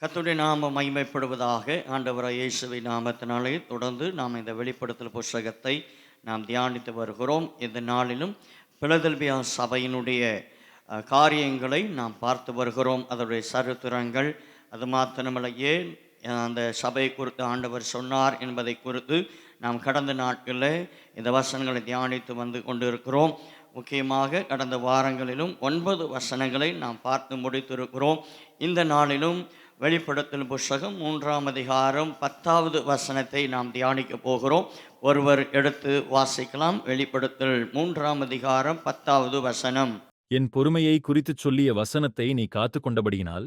கர்த்தருடைய நாமம் மகிமைப்படுவதாக. ஆண்டவராகிய இயேசுவின் நாமத்தினாலே தொடர்ந்து நாம் இந்த வெளிப்படுத்தல் புஸ்தகத்தை நாம் தியானித்து வருகிறோம். இந்த நாளிலும் பிலதெல்பியா சபையினுடைய காரியங்களை நாம் பார்த்து வருகிறோம். அதனுடைய சரித்திரங்கள், அது மாத்திரமல்ல, ஏன் அந்த சபை குறித்து ஆண்டவர் சொன்னார் என்பதை குறித்து நாம் கடந்த நாட்களில் இந்த வசனங்களை தியானித்து வந்து கொண்டிருக்கிறோம். முக்கியமாக கடந்த வாரங்களிலும் 9 வசனங்களை நாம் பார்த்து முடித்திருக்கிறோம். இந்த நாளிலும் வெளிப்படுத்தல் புஸ்தகம் 3ஆம் அதிகாரம் 10வது வசனத்தை நாம் தியானிக்க போகிறோம். ஒருவர் எடுத்து வாசிக்கலாம். வெளிப்படுத்தல் 3ஆம் அதிகாரம் 10வது வசனம். என் பொறுமையை குறித்துச் சொல்லிய வசனத்தை நீ காத்து கொண்டபடியினால்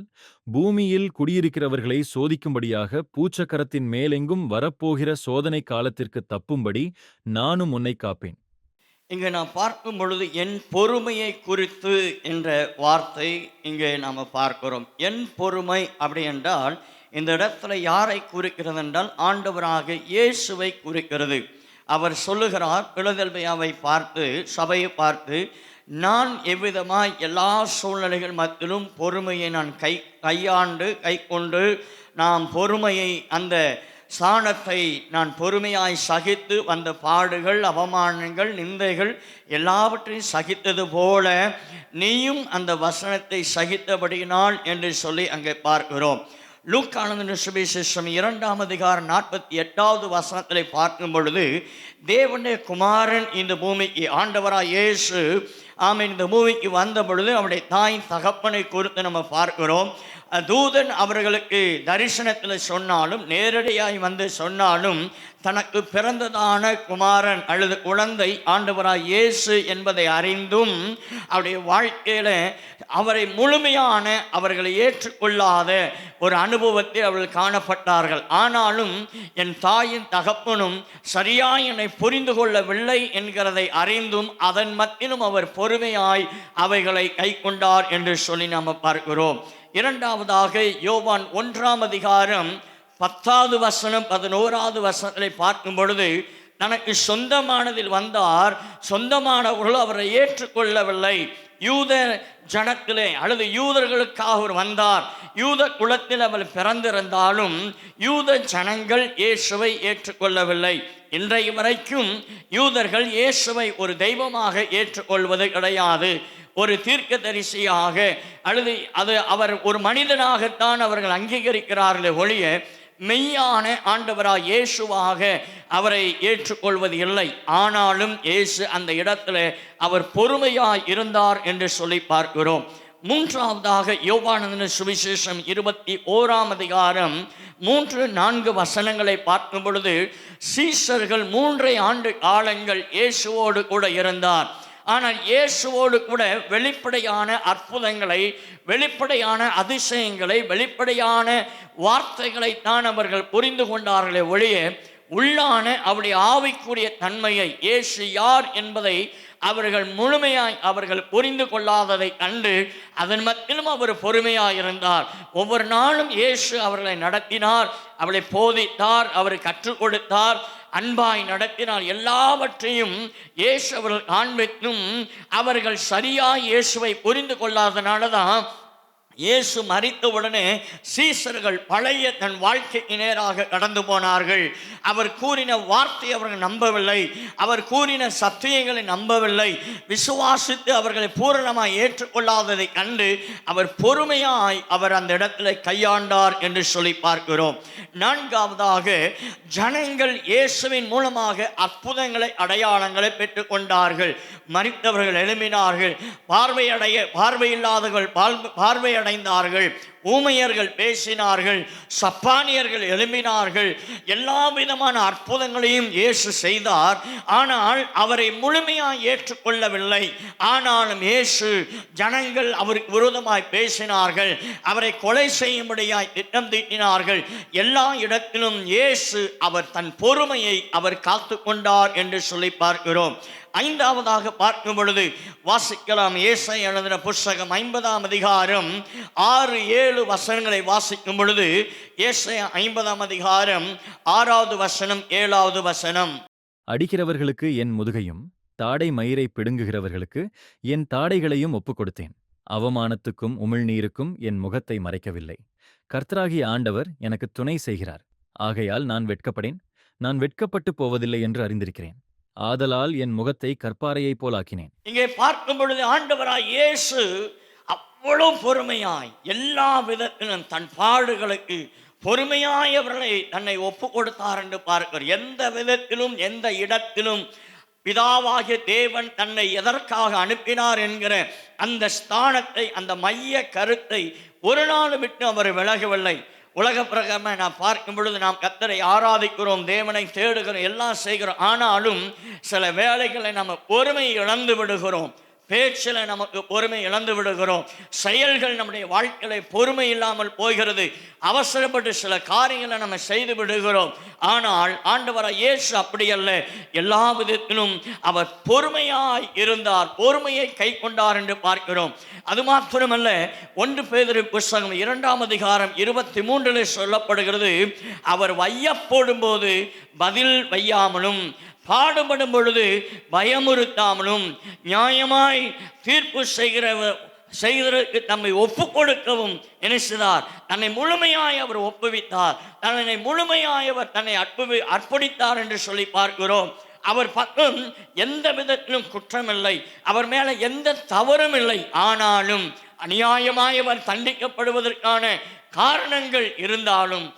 பூமியில் குடியிருக்கிறவர்களை சோதிக்கும்படியாக பூச்சக்கரத்தின் மேலெங்கும் வரப்போகிற சோதனை காலத்திற்கு தப்பும்படி நானும் உன்னை காப்பேன். இங்கே நாம் பார்க்கும் பொழுது என் பொறுமையை குறித்து என்ற வார்த்தை இங்கே நாம் பார்க்கிறோம். என் பொறுமை அப்படி என்றால் இந்த இடத்துல யாரை குறிக்கிறது என்றால் ஆண்டவராக இயேசுவை குறிக்கிறது. அவர் சொல்லுகிறார் பிலதெல்பியாவை பார்த்து, சபையை பார்த்து, நான் எவ்விதமாய் எல்லா சூழ்நிலைகள் மத்தியிலும் பொறுமையை நான் கை கொண்டு நாம் பொறுமையை அந்த சாணத்தை நான் பொறுமையாய் சகித்து வந்த பாடுகள், அவமானங்கள், நிந்தைகள் எல்லாவற்றையும் சகித்தது போல நீயும் அந்த வசனத்தை சகித்தபடியினால் என்று சொல்லி அங்கே பார்க்கிறோம். லூக்கானந்த சுவிசேஷம் 2ஆம் அதிகாரம் 48வது வசனத்தில் பார்க்கும் பொழுது, தேவனுடைய குமாரன் இந்த பூமிக்கு, ஆண்டவராய் இயேசு இந்த பூமிக்கு வந்த பொழுது அவருடைய தாயின் தகப்பனை குறித்து நம்ம பார்க்கிறோம். தூதன் அவர்களுக்கு தரிசனத்தில் சொன்னாலும், நேரடியாய் வந்து சொன்னாலும், தனக்கு பிறந்ததான குமாரன் அல்லது குழந்தை ஆண்டவராய் இயேசு என்பதை அறிந்தும் அவருடைய வாழ்க்கையில் அவரை முழுமையான அவர்களை ஏற்றுக்கொள்ளாத ஒரு அனுபவத்தை அவர்கள் காணப்பட்டார்கள். ஆனாலும் என் தாயின் தகப்பனும் சரியாய் என்னை புரிந்து கொள்ளவில்லை என்கிறதை அறிந்தும் அதன் மத்தியிலும் அவர் பொறுமையாய் அவைகளை கை கொண்டார் என்று சொல்லி நாம் பார்க்கிறோம். இரண்டாவதாக யோவான் 1ஆம் அதிகாரம் 10வது வசனம் 11வது வசனத்தை பார்க்கும் பொழுது, தனக்கு சொந்தமானதில் வந்தார், சொந்தமானவர்கள் அவரை ஏற்றுக்கொள்ளவில்லை. யூத ஜனத்திலே அல்லது யூதர்களுக்காக அவர் வந்தார். யூத குலத்தில் அவர் பிறந்திருந்தாலும் யூத ஜனங்கள் இயேசுவை ஏற்றுக்கொள்ளவில்லை. இன்றைய வரைக்கும் யூதர்கள் இயேசுவை ஒரு தெய்வமாக ஏற்றுக்கொள்வது கிடையாது. ஒரு தீர்க்கதரிசியாக அல்லது அவர் ஒரு மனிதனாகத்தான் அவர்கள் அங்கீகரிக்கிறார்களே ஒழிய மெய்யான ஆண்டவராய் இயேசுவாக அவரை ஏற்றுக்கொள்வது இல்லை. ஆனாலும் இயேசு அந்த இடத்துல அவர் பொறுமையாய் இருந்தார் என்று சொல்லி பார்க்கிறோம். மூன்றாவதாக யோவானந்த சுவிசேஷம் 21ஆம் அதிகாரம் 3-4 வசனங்களை பார்க்கும் பொழுது, சீஷர்கள் 3 ஆண்டு காலங்கள் இயேசுவோடு கூட இருந்தார். ஆனால் இயேசுவோடு கூட வெளிப்படையான அற்புதங்களை, வெளிப்படையான அதிசயங்களை, வெளிப்படையான வார்த்தைகளை தான் அவர்கள் புரிந்து கொண்டார்களே ஒழிய உள்ளான அவருடைய ஆவிக்குரிய தன்மையை, இயேசு யார் என்பதை அவர்கள் முழுமையாய் அவர்கள் புரிந்து கொள்ளாததை கண்டு அதன் மத்தியிலும் அவர் பொறுமையாய் இருந்தார். ஒவ்வொரு நாளும் இயேசு அவர்களை நடத்தினார், அவளை போதித்தார், அவரை கற்றுக் கொடுத்தார், அன்பாய் நடத்தினார். எல்லாவற்றையும் இயேசு அவர்கள் காண்பித்தும் அவர்கள் சரியாய் இயேசுவை புரிந்து கொள்ளாதனால தான் இயேசு மரித்தவுடனே சீஷர்கள் பழைய தன் வாழ்க்கைக்கு நேராக கடந்து போனார்கள். அவர் கூறின வார்த்தை அவர்கள் நம்பவில்லை, அவர் கூறின சத்தியங்களை நம்பவில்லை. விசுவாசித்து அவர்களை பூரணமாய் ஏற்றுக்கொள்ளாததை கண்டு அவர் பொறுமையாய் அவர் அந்த இடத்துல கையாண்டார் என்று சொல்லி பார்க்கிறோம். நான்காவதாக, ஜனங்கள் இயேசுவின் மூலமாக அற்புதங்களை, அடையாளங்களை பெற்றுக்கொண்டார்கள். மரித்தவர்கள் எழும்பினார்கள், பார்வையில்லாதவர்கள் பார்வையடைந்தார்கள், ஊமையர்கள் பேசினார்கள், சப்பானியர்கள் எழும்பினார்கள். எல்லா விதமான அற்புதங்களையும் இயேசு செய்தார். ஆனால் அவரை முழுமையாக ஏற்றுக்கொள்ளவில்லை. ஆனாலும் இயேசு, ஜனங்கள் அவருக்கு விரோதமாய் பேசினார்கள், அவரை கொலை செய்யும்படியாய் திட்டம் தீட்டினார்கள். எல்லா இடத்திலும் இயேசு அவர் தன் பொறுமையை அவர் காத்து கொண்டார் என்று சொல்லி பார்க்கிறோம். ஐந்தாவதாக பார்க்கும் பொழுது வாசிக்கலாம். ஏசாயா எழுதின புஸ்தகம் 50ஆம் அதிகாரம் 6-7 வசனங்களை வாசிக்கும் பொழுது, ஏசாயா 50ஆம் அதிகாரம் 6வது வசனம் 7வது வசனம். அடிக்கிறவர்களுக்கு என் முதுகையும் தாடை மயிரை பிடுங்குகிறவர்களுக்கு என் தாடைகளையும் ஒப்புக் கொடுத்தேன். அவமானத்துக்கும் உமிழ்நீருக்கும் என் முகத்தை மறைக்கவில்லை. கர்த்தராகிய ஆண்டவர் எனக்கு துணை செய்கிறார். ஆகையால் நான் வெட்கப்படேன். நான் வெட்கப்பட்டுப் போவதில்லை என்று அறிந்திருக்கிறேன். ஆதலால் என் முகத்தை கற்பாறையைப் போலாக்கினேன். இங்கே பார்க்கும் பொழுது ஆண்டவராய் இயேசு அவ்வளவு பொறுமையாய் எல்லா விதத்திலும் தன் பாடுகளுக்கு பொறுமையாய் அவர்களை தன்னை ஒப்பு கொடுத்தார் என்று பார்க்கிறோம். எந்த விதத்திலும் எந்த இடத்திலும் பிதாவாகிய தேவன் தன்னை எதற்காக அனுப்பினார் என்கிற அந்த ஸ்தானத்தை, அந்த மைய கருத்தை ஒரு நாள் விட்டு அவர் விலகவில்லை. உலக பிரகாரமாக நாம் பார்க்கும் பொழுது நாம் கர்த்தரை ஆராதிக்கிறோம், தேவனை தேடுகிறோம், எல்லாம் செய்கிறோம். ஆனாலும் சில வேளைகளை நம்ம பொறுமை இழந்து விடுகிறோம். பேச்சில் நமக்கு பொறுமை இழந்து விடுகிறோம். செயல்கள் நம்முடைய வாழ்க்கையில பொறுமை இல்லாமல் போகிறது. அவசரப்பட்டு சில காரியங்களை நம்ம செய்து விடுகிறோம். ஆனால் ஆண்டவராய் இயேசு அப்படி அல்ல. எல்லா விதத்திலும் அவர் பொறுமையாய் இருந்தார், பொறுமையை கை கொண்டார் என்று பார்க்கிறோம். அது மாத்திரமல்ல, 1 பேதுரு புத்தகம் 2ஆம் அதிகாரம் 23 சொல்லப்படுகிறது, அவர் வையப்போடும் போது பதில் வையாமலும், பாடுபடும் பொழுது பயமுறுத்தாமலும், நியாயமாய் தீர்ப்பு செய்கிறதற்கு தம்மை ஒப்பு கொடுக்கவும் நினைத்தார். தன்னை முழுமையாய் அவர் ஒப்புவித்தார். தன்னை முழுமையாய் அவர் தன்னை அர்ப்பணித்தார் என்று சொல்லி பார்க்கிறோம். அவர் பக்கம் எந்த விதத்திலும் குற்றமில்லை, அவர் மேல எந்த தவறும் இல்லை. ஆனாலும் அநியாயமாய் அவர் தண்டிக்கப்படுவதற்கான காரணங்கள் இருந்தாலும்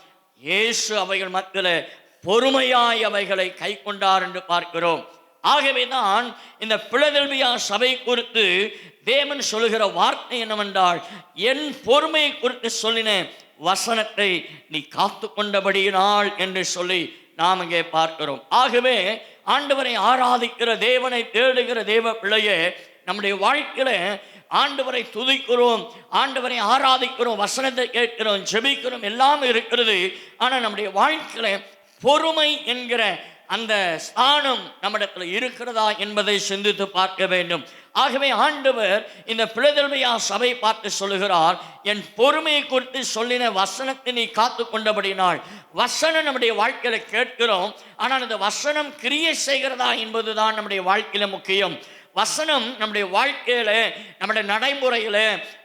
இயேசு அவைகள் மத்தியில் பொறுமையாய் அவைகளை கை கொண்டார் என்று பார்க்கிறோம். ஆகவேதான் இந்த பிலதெல்பியா சபை குறித்து தேவன் சொல்லுகிற வார்த்தை என்னவென்றால், என் பொறுமையை குறித்து சொல்லின வசனத்தை நீ காத்து கொண்டபடியினால் என்று சொல்லி நாம் இங்கே பார்க்கிறோம். ஆகவே ஆண்டவரை ஆராதிக்கிற, தேவனை தேடுகிற தேவ பிள்ளையே, நம்முடைய வாழ்க்கையில ஆண்டவரை துதிக்கிறோம், ஆண்டவரை ஆராதிக்கிறோம், வசனத்தை கேட்கிறோம், ஜெபிக்கிறோம், எல்லாம் இருக்கிறது. ஆனால் நம்முடைய வாழ்க்கையில பொறுமை என்கிற அந்த ஸ்தானம் நம்மிடத்தில் இருக்கிறதா என்பதை சிந்தித்து பார்க்க வேண்டும். ஆகவே ஆண்டவர் இந்த பிலதெல்பியா சபை பார்த்து சொல்லுகிறார், என் பொறுமையை குறித்து சொல்லின வசனத்தை நீ காத்து கொண்டபடினால். வசனம் நம்முடைய வாழ்க்கையில கேட்கிறோம், ஆனால் அந்த வசனம் கிரியை செய்கிறதா என்பதுதான் நம்முடைய வாழ்க்கையில முக்கியம். வசனம் நம்முடைய வாழ்க்கையில, நம்முடைய நடைமுறையில,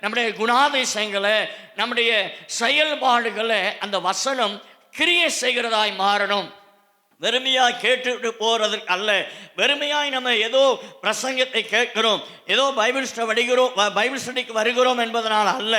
நம்முடைய குணாதிசயங்களை, நம்முடைய செயல்பாடுகளை அந்த வசனம் கிரியை செய்கிறதாய் மாறணும். வெறுமையாய் கேட்டுவிட்டு போறதற்கு அல்ல. வெறுமையாய் நம்ம ஏதோ பிரசங்கத்தை கேட்கிறோம், ஏதோ பைபிள் ஸ்டடிக்கு வருகிறோம் என்பதனால் அல்ல.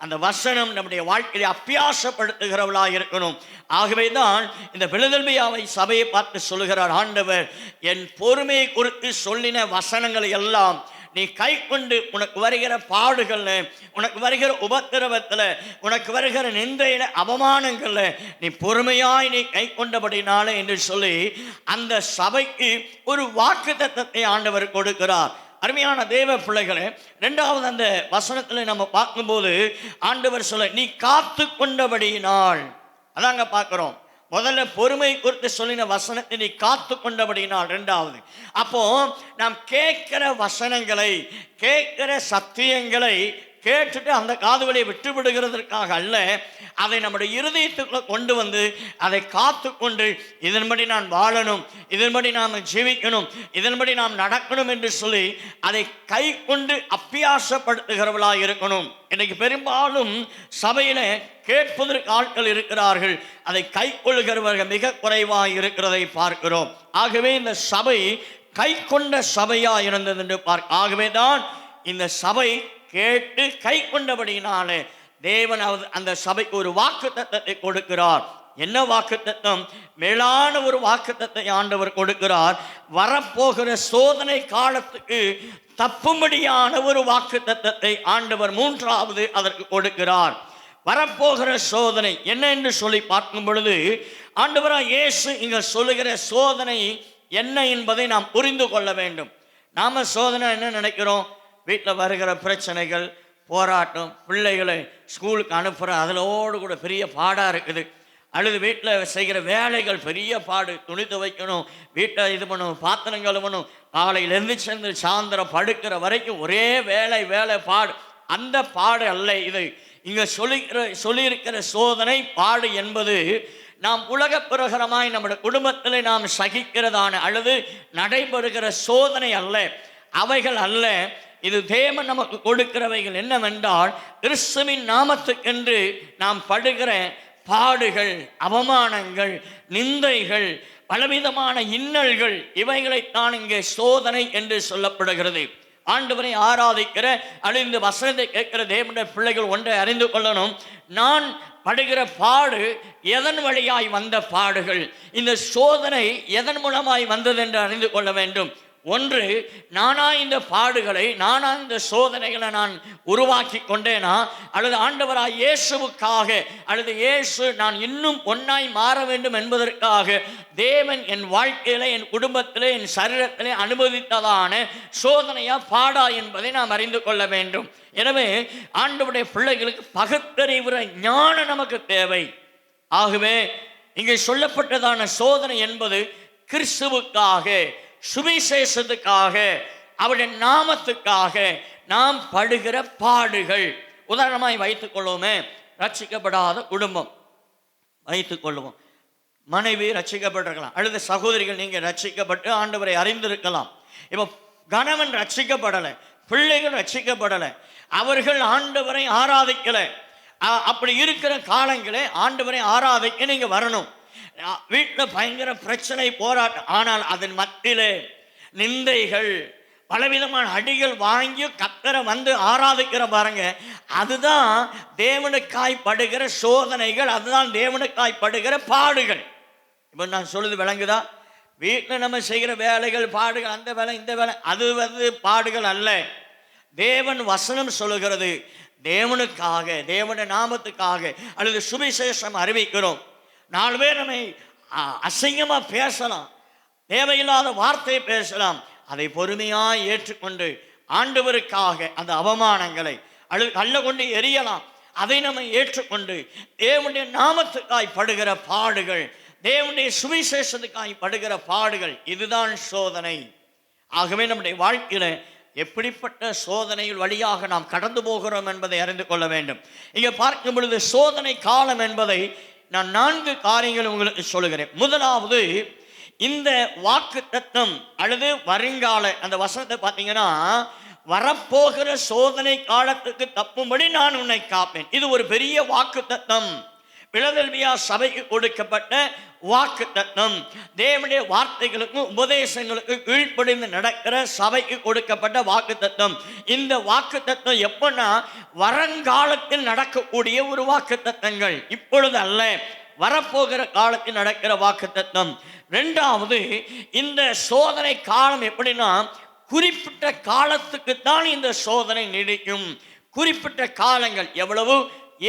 அந்த வசனம் நம்முடைய வாழ்க்கையை அப்பியாசப்படுத்துகிறவளாக இருக்கணும். ஆகவே தான் இந்த பிலதெல்பியாவை சபையை பார்த்து சொல்லுகிறார் ஆண்டவர், என் பொறுமையை குறித்து சொல்லின வசனங்களை எல்லாம் நீ கை கொண்டு உனக்கு வருகிற பாடுகளில், உனக்கு வருகிற உபத்திரவத்தில், உனக்கு வருகிற நிந்தையில, அவமானங்களில் நீ பொறுமையாய் நீ கை கொண்டபடினாலே என்று சொல்லி அந்த சபைக்கு ஒரு வாக்குத்தத்தத்தை ஆண்டவர் கொடுக்கிறார். அருமையான தேவ பிள்ளைகளே, 2வது அந்த வசனத்தில் நம்ம பார்க்கும்போது ஆண்டவர் சொல்ல, நீ காத்து கொண்டபடியினால். அதாங்க பார்க்கிறோம். முதல்ல பொறுமை குறித்து சொல்லின வசனத்தை நீ காத்து கொண்டபடினால். 2வது, அப்போ நாம் கேட்கிற வசனங்களை, கேட்கிற சத்தியங்களை கேட்டுட்டு அந்த காதுவழியை விட்டு விடுகிறதற்காக அல்ல, அதை நம்முடைய இருதயத்துக்குள்ள கொண்டு வந்து அதை காத்து கொண்டு இதன்படி நான் வாழணும், இதன்படி நாம் ஜீவிக்கணும், இதன்படி நாம் நடக்கணும் என்று சொல்லி அதை கை கொண்டு அப்பியாசப்படுத்துகிறவர்களாக இருக்கணும். இன்னைக்கு பெரும்பாலும் சபையில கேட்பதற்கு ஆட்கள் இருக்கிறார்கள், அதை கை கொள்ளுகிறவர்கள் மிக குறைவாக இருக்கிறதை பார்க்கிறோம். ஆகவே இந்த சபை கை கொண்ட சபையா இருந்தது என்று ஆகவே தான் இந்த சபை கேட்டு கை கொண்டபடியினாலே தேவன் அந்த சபைக்கு ஒரு வாக்குத்தத்தத்தை கொடுக்கிறார். என்ன வாக்குத்தத்தம்? மேலான ஒரு வாக்குத்தத்தை ஆண்டவர் கொடுக்கிறார். வரப்போகிற சோதனை காலத்துக்கு தப்பும்படியான ஒரு வாக்குத்தத்தத்தை ஆண்டவர் 3வது அதற்கு கொடுக்கிறார். வரப்போகிற சோதனை என்ன என்று சொல்லி பார்க்கும் பொழுது ஆண்டவராய் இயேசு இங்க சொல்லுகிற சோதனை என்ன என்பதை நாம் புரிந்து கொள்ள வேண்டும். நாம சோதனை என்ன நினைக்கிறோம்? வீட்டில் வருகிற பிரச்சனைகள், போராட்டம், பிள்ளைகளை ஸ்கூலுக்கு அனுப்புகிற அதிலோடு கூட பெரிய பாடாக இருக்குது. அல்லது வீட்டில் செய்கிற வேலைகள் பெரிய பாடு, துணி துவைக்கணும், வீட்டை இது பண்ணணும், பாத்திரம் கழுவணும், காலையிலேருந்து சேர்ந்து சாயந்தரம் படுக்கிற வரைக்கும் ஒரே வேலை பாடு. அந்த பாடு அல்ல இது. இங்கே சொல்லியிருக்கிற சோதனை பாடு என்பது நாம் உலக பிரகாரமாய் நம்முடைய குடும்பத்தில் நாம் சகிக்கிறதான அல்லது நடைபெறுகிற சோதனை அல்ல, அவைகள் அல்ல. இது தேவன் நமக்கு கொடுக்கிறவைகள் என்னவென்றால், கிறிஸ்துவின் நாமத்துக்கென்று நாம் படுகிற பாடுகள், அவமானங்கள், நிந்தைகள், பலவிதமான இன்னல்கள், இவைகளைத்தான் இங்கே சோதனை என்று சொல்லப்படுகிறது. ஆண்டவரை ஆராதிக்கிற அழிந்து வசனத்தை கேட்கிற தேவனுடைய பிள்ளைகள் ஒன்றை அறிந்து கொள்ளணும். நான் படுகிற பாடு எதன் வழியாய் வந்த பாடுகள், இந்த சோதனை எதன் மூலமாய் வந்தது என்று அறிந்து கொள்ள வேண்டும். ஒன்று, நானா இந்த பாடுகளை, நானா இந்த சோதனைகளை நான் உருவாக்கி கொண்டேனா, அல்லது ஆண்டவராய் இயேசுவுக்காக, அல்லது இயேசு நான் இன்னும் ஒன்றாய் மாற வேண்டும் என்பதற்காக தேவன் என் வாழ்க்கையில, என் குடும்பத்திலே, என் சரீரத்திலே அனுமதித்ததான சோதனையா பாடா என்பதை நாம் அறிந்து கொள்ள வேண்டும். எனவே ஆண்டவருடைய பிள்ளைகளுக்கு பகுத்தறிவுற ஞானம் நமக்கு தேவை. ஆகவே இங்கே சொல்லப்பட்டதான சோதனை என்பது கிறிஸ்துவுக்காக, சுவிசேஷத்துக்காக, அவருடைய நாமத்துக்காக நாம் படுகிற பாடுகள். உதாரணமாய் வைத்துக் கொள்வோமே, ரட்சிக்கப்படாத குடும்பம் வைத்துக் கொள்வோம். மனைவி ரட்சிக்கப்பட்டிருக்கலாம், அல்லது சகோதரிகள் நீங்க ரட்சிக்கப்பட்டு ஆண்டவரை அறிந்திருக்கலாம். இப்போ கணவன் ரட்சிக்கப்படலை, பிள்ளைகள் ரட்சிக்கப்படலை, அவர்கள் ஆண்டவரை ஆராதிக்கல. அப்படி இருக்கிற காலங்களே ஆண்டவரை ஆராதிக்க நீங்க வரணும். வீட்டில் பயங்கர பிரச்சனை, போராட்டம், ஆனால் அதன் மத்தியிலே நிந்தைகள், பலவிதமான அடிகள் வாங்கி கர்த்தரை வந்து ஆராதிக்கிற பாருங்க, அதுதான் தேவனுக்காய் படுகிற சோதனைகள், அதுதான் தேவனுக்காய் படுகிற பாடுகள். இப்போ நான் சொல்லுது விளங்குதா? வீட்டில் நம்ம செய்கிற வேலைகள், பாடுகள், அந்த வேலை இந்த வேலை, அது வந்து பாடுகள் அல்ல. தேவன் வசனம் சொல்லுகிறது, தேவனுக்காக, தேவனுடைய நாமத்துக்காக அல்லது சுவிசேஷம் அறிவிக்கிறோம். 4 பேர் நம்மை அசிங்கமா பேசலாம், தேவையில்லாத வார்த்தையை பேசலாம், அதை பொறுமையாய் ஏற்றுக்கொண்டு ஆண்டவருக்காக அந்த அவமானங்களை அல்லது கல்ல கொண்டு எரியலாம், அதை நம்ம ஏற்றுக்கொண்டு தேவனுடைய நாமத்துக்காய் படுகிற பாடுகள், தேவனுடைய சுவிசேஷத்துக்காய் படுகிற பாடுகள், இதுதான் சோதனை. ஆகவே நம்முடைய வாழ்க்கையில எப்படிப்பட்ட சோதனைகள் வழியாக நாம் கடந்து போகிறோம் என்பதை அறிந்து கொள்ள வேண்டும். இங்கே பார்க்கும் பொழுது சோதனை காலம் என்பதை நான் 4 காரியங்கள் உங்களுக்கு சொல்லுகிறேன். முதலாவது, இந்த வாக்குத்தத்தம் அல்லது வருங்கால அந்த வசனத்தை பார்த்தீங்கன்னா, வரப்போகிற சோதனை காலத்துக்கு தப்பும்படி நான் உன்னை காப்பேன். இது ஒரு பெரிய வாக்குத்தத்தம். பிலதெல்பியா சபைக்கு கொடுக்கப்பட்ட வாக்குத்தத்தம், தேவனுடைய வார்த்தைகளுக்கும் உபதேசங்களுக்கும் கீழ்ப்படிந்து நடக்கிற சபைக்கு கொடுக்கப்பட்ட வாக்குத்தத்தம். இந்த வாக்குத்தத்தம் எப்பன்னா, வருங்காலத்தில் நடக்கக்கூடிய ஒரு வாக்குத்தத்தங்கள், இப்பொழுது அல்ல, வரப்போகிற காலத்தில் நடக்கிற வாக்குத்தத்தம். 2வது, இந்த சோதனை காலம் எப்படின்னா, குறிப்பிட்ட காலத்துக்குத்தான் இந்த சோதனை நீடிக்கும். குறிப்பிட்ட காலங்கள் எவ்வளவு?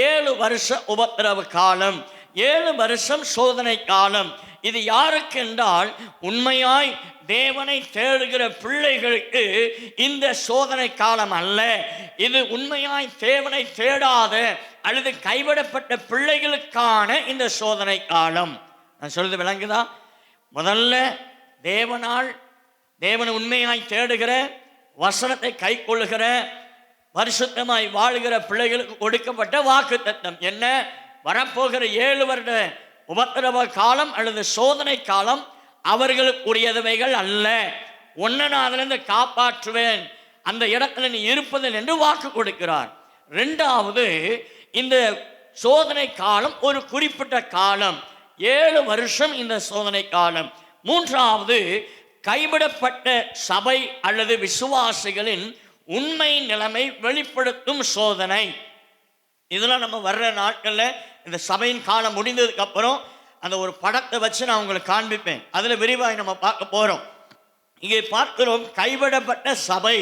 7 வருஷ உபத்திரவ காலம், 7 வருஷம் சோதனை காலம். இது யாருக்கு என்றால், உண்மையாய் தேவனை தேடுகிற பிள்ளைகளுக்கு இந்த சோதனை காலம் அல்ல. இது உண்மையாய் தேவனை தேடாத அல்லது கைவிடப்பட்ட பிள்ளைகளுக்கான இந்த சோதனை காலம். நான் சொல்றது விளங்குதா? முதல்ல தேவனை உண்மையாய் தேடுகிற, வசனத்தை கை கொள்ளுகிற, பரிசுத்தமாய் வாழுகிற பிள்ளைகளுக்கு கொடுக்கப்பட்ட வாக்குத்தத்தம் என்ன? வரப்போகிற 7 வருட உபத்திரவ காலம் அல்லது சோதனை காலம் அவர்களுக்குரியதவைகள் அல்ல. உன்னை நான் அதிலிருந்து காப்பாற்றுவேன், அந்த இடத்துல நீ இருப்பதில் என்று வாக்கு கொடுக்கிறார். 2வது, இந்த சோதனை காலம் ஒரு குறிப்பிட்ட காலம், 7 வருஷம் இந்த சோதனை காலம். 3வது, கைவிடப்பட்ட சபை அல்லது விசுவாசிகளின் உண்மை நிலைமை வெளிப்படுத்தும் சோதனை. இதெல்லாம் நம்ம வர்ற நாட்களில் இந்த சபையின் காலம் முடிந்ததுக்கு அப்புறம் அந்த ஒரு படத்தை வச்சு நான் உங்களுக்கு காண்பிப்பேன். அதில் விரிவாக நம்ம பார்க்க போகிறோம். இங்கே பார்க்கிறோம், கைவிடப்பட்ட சபை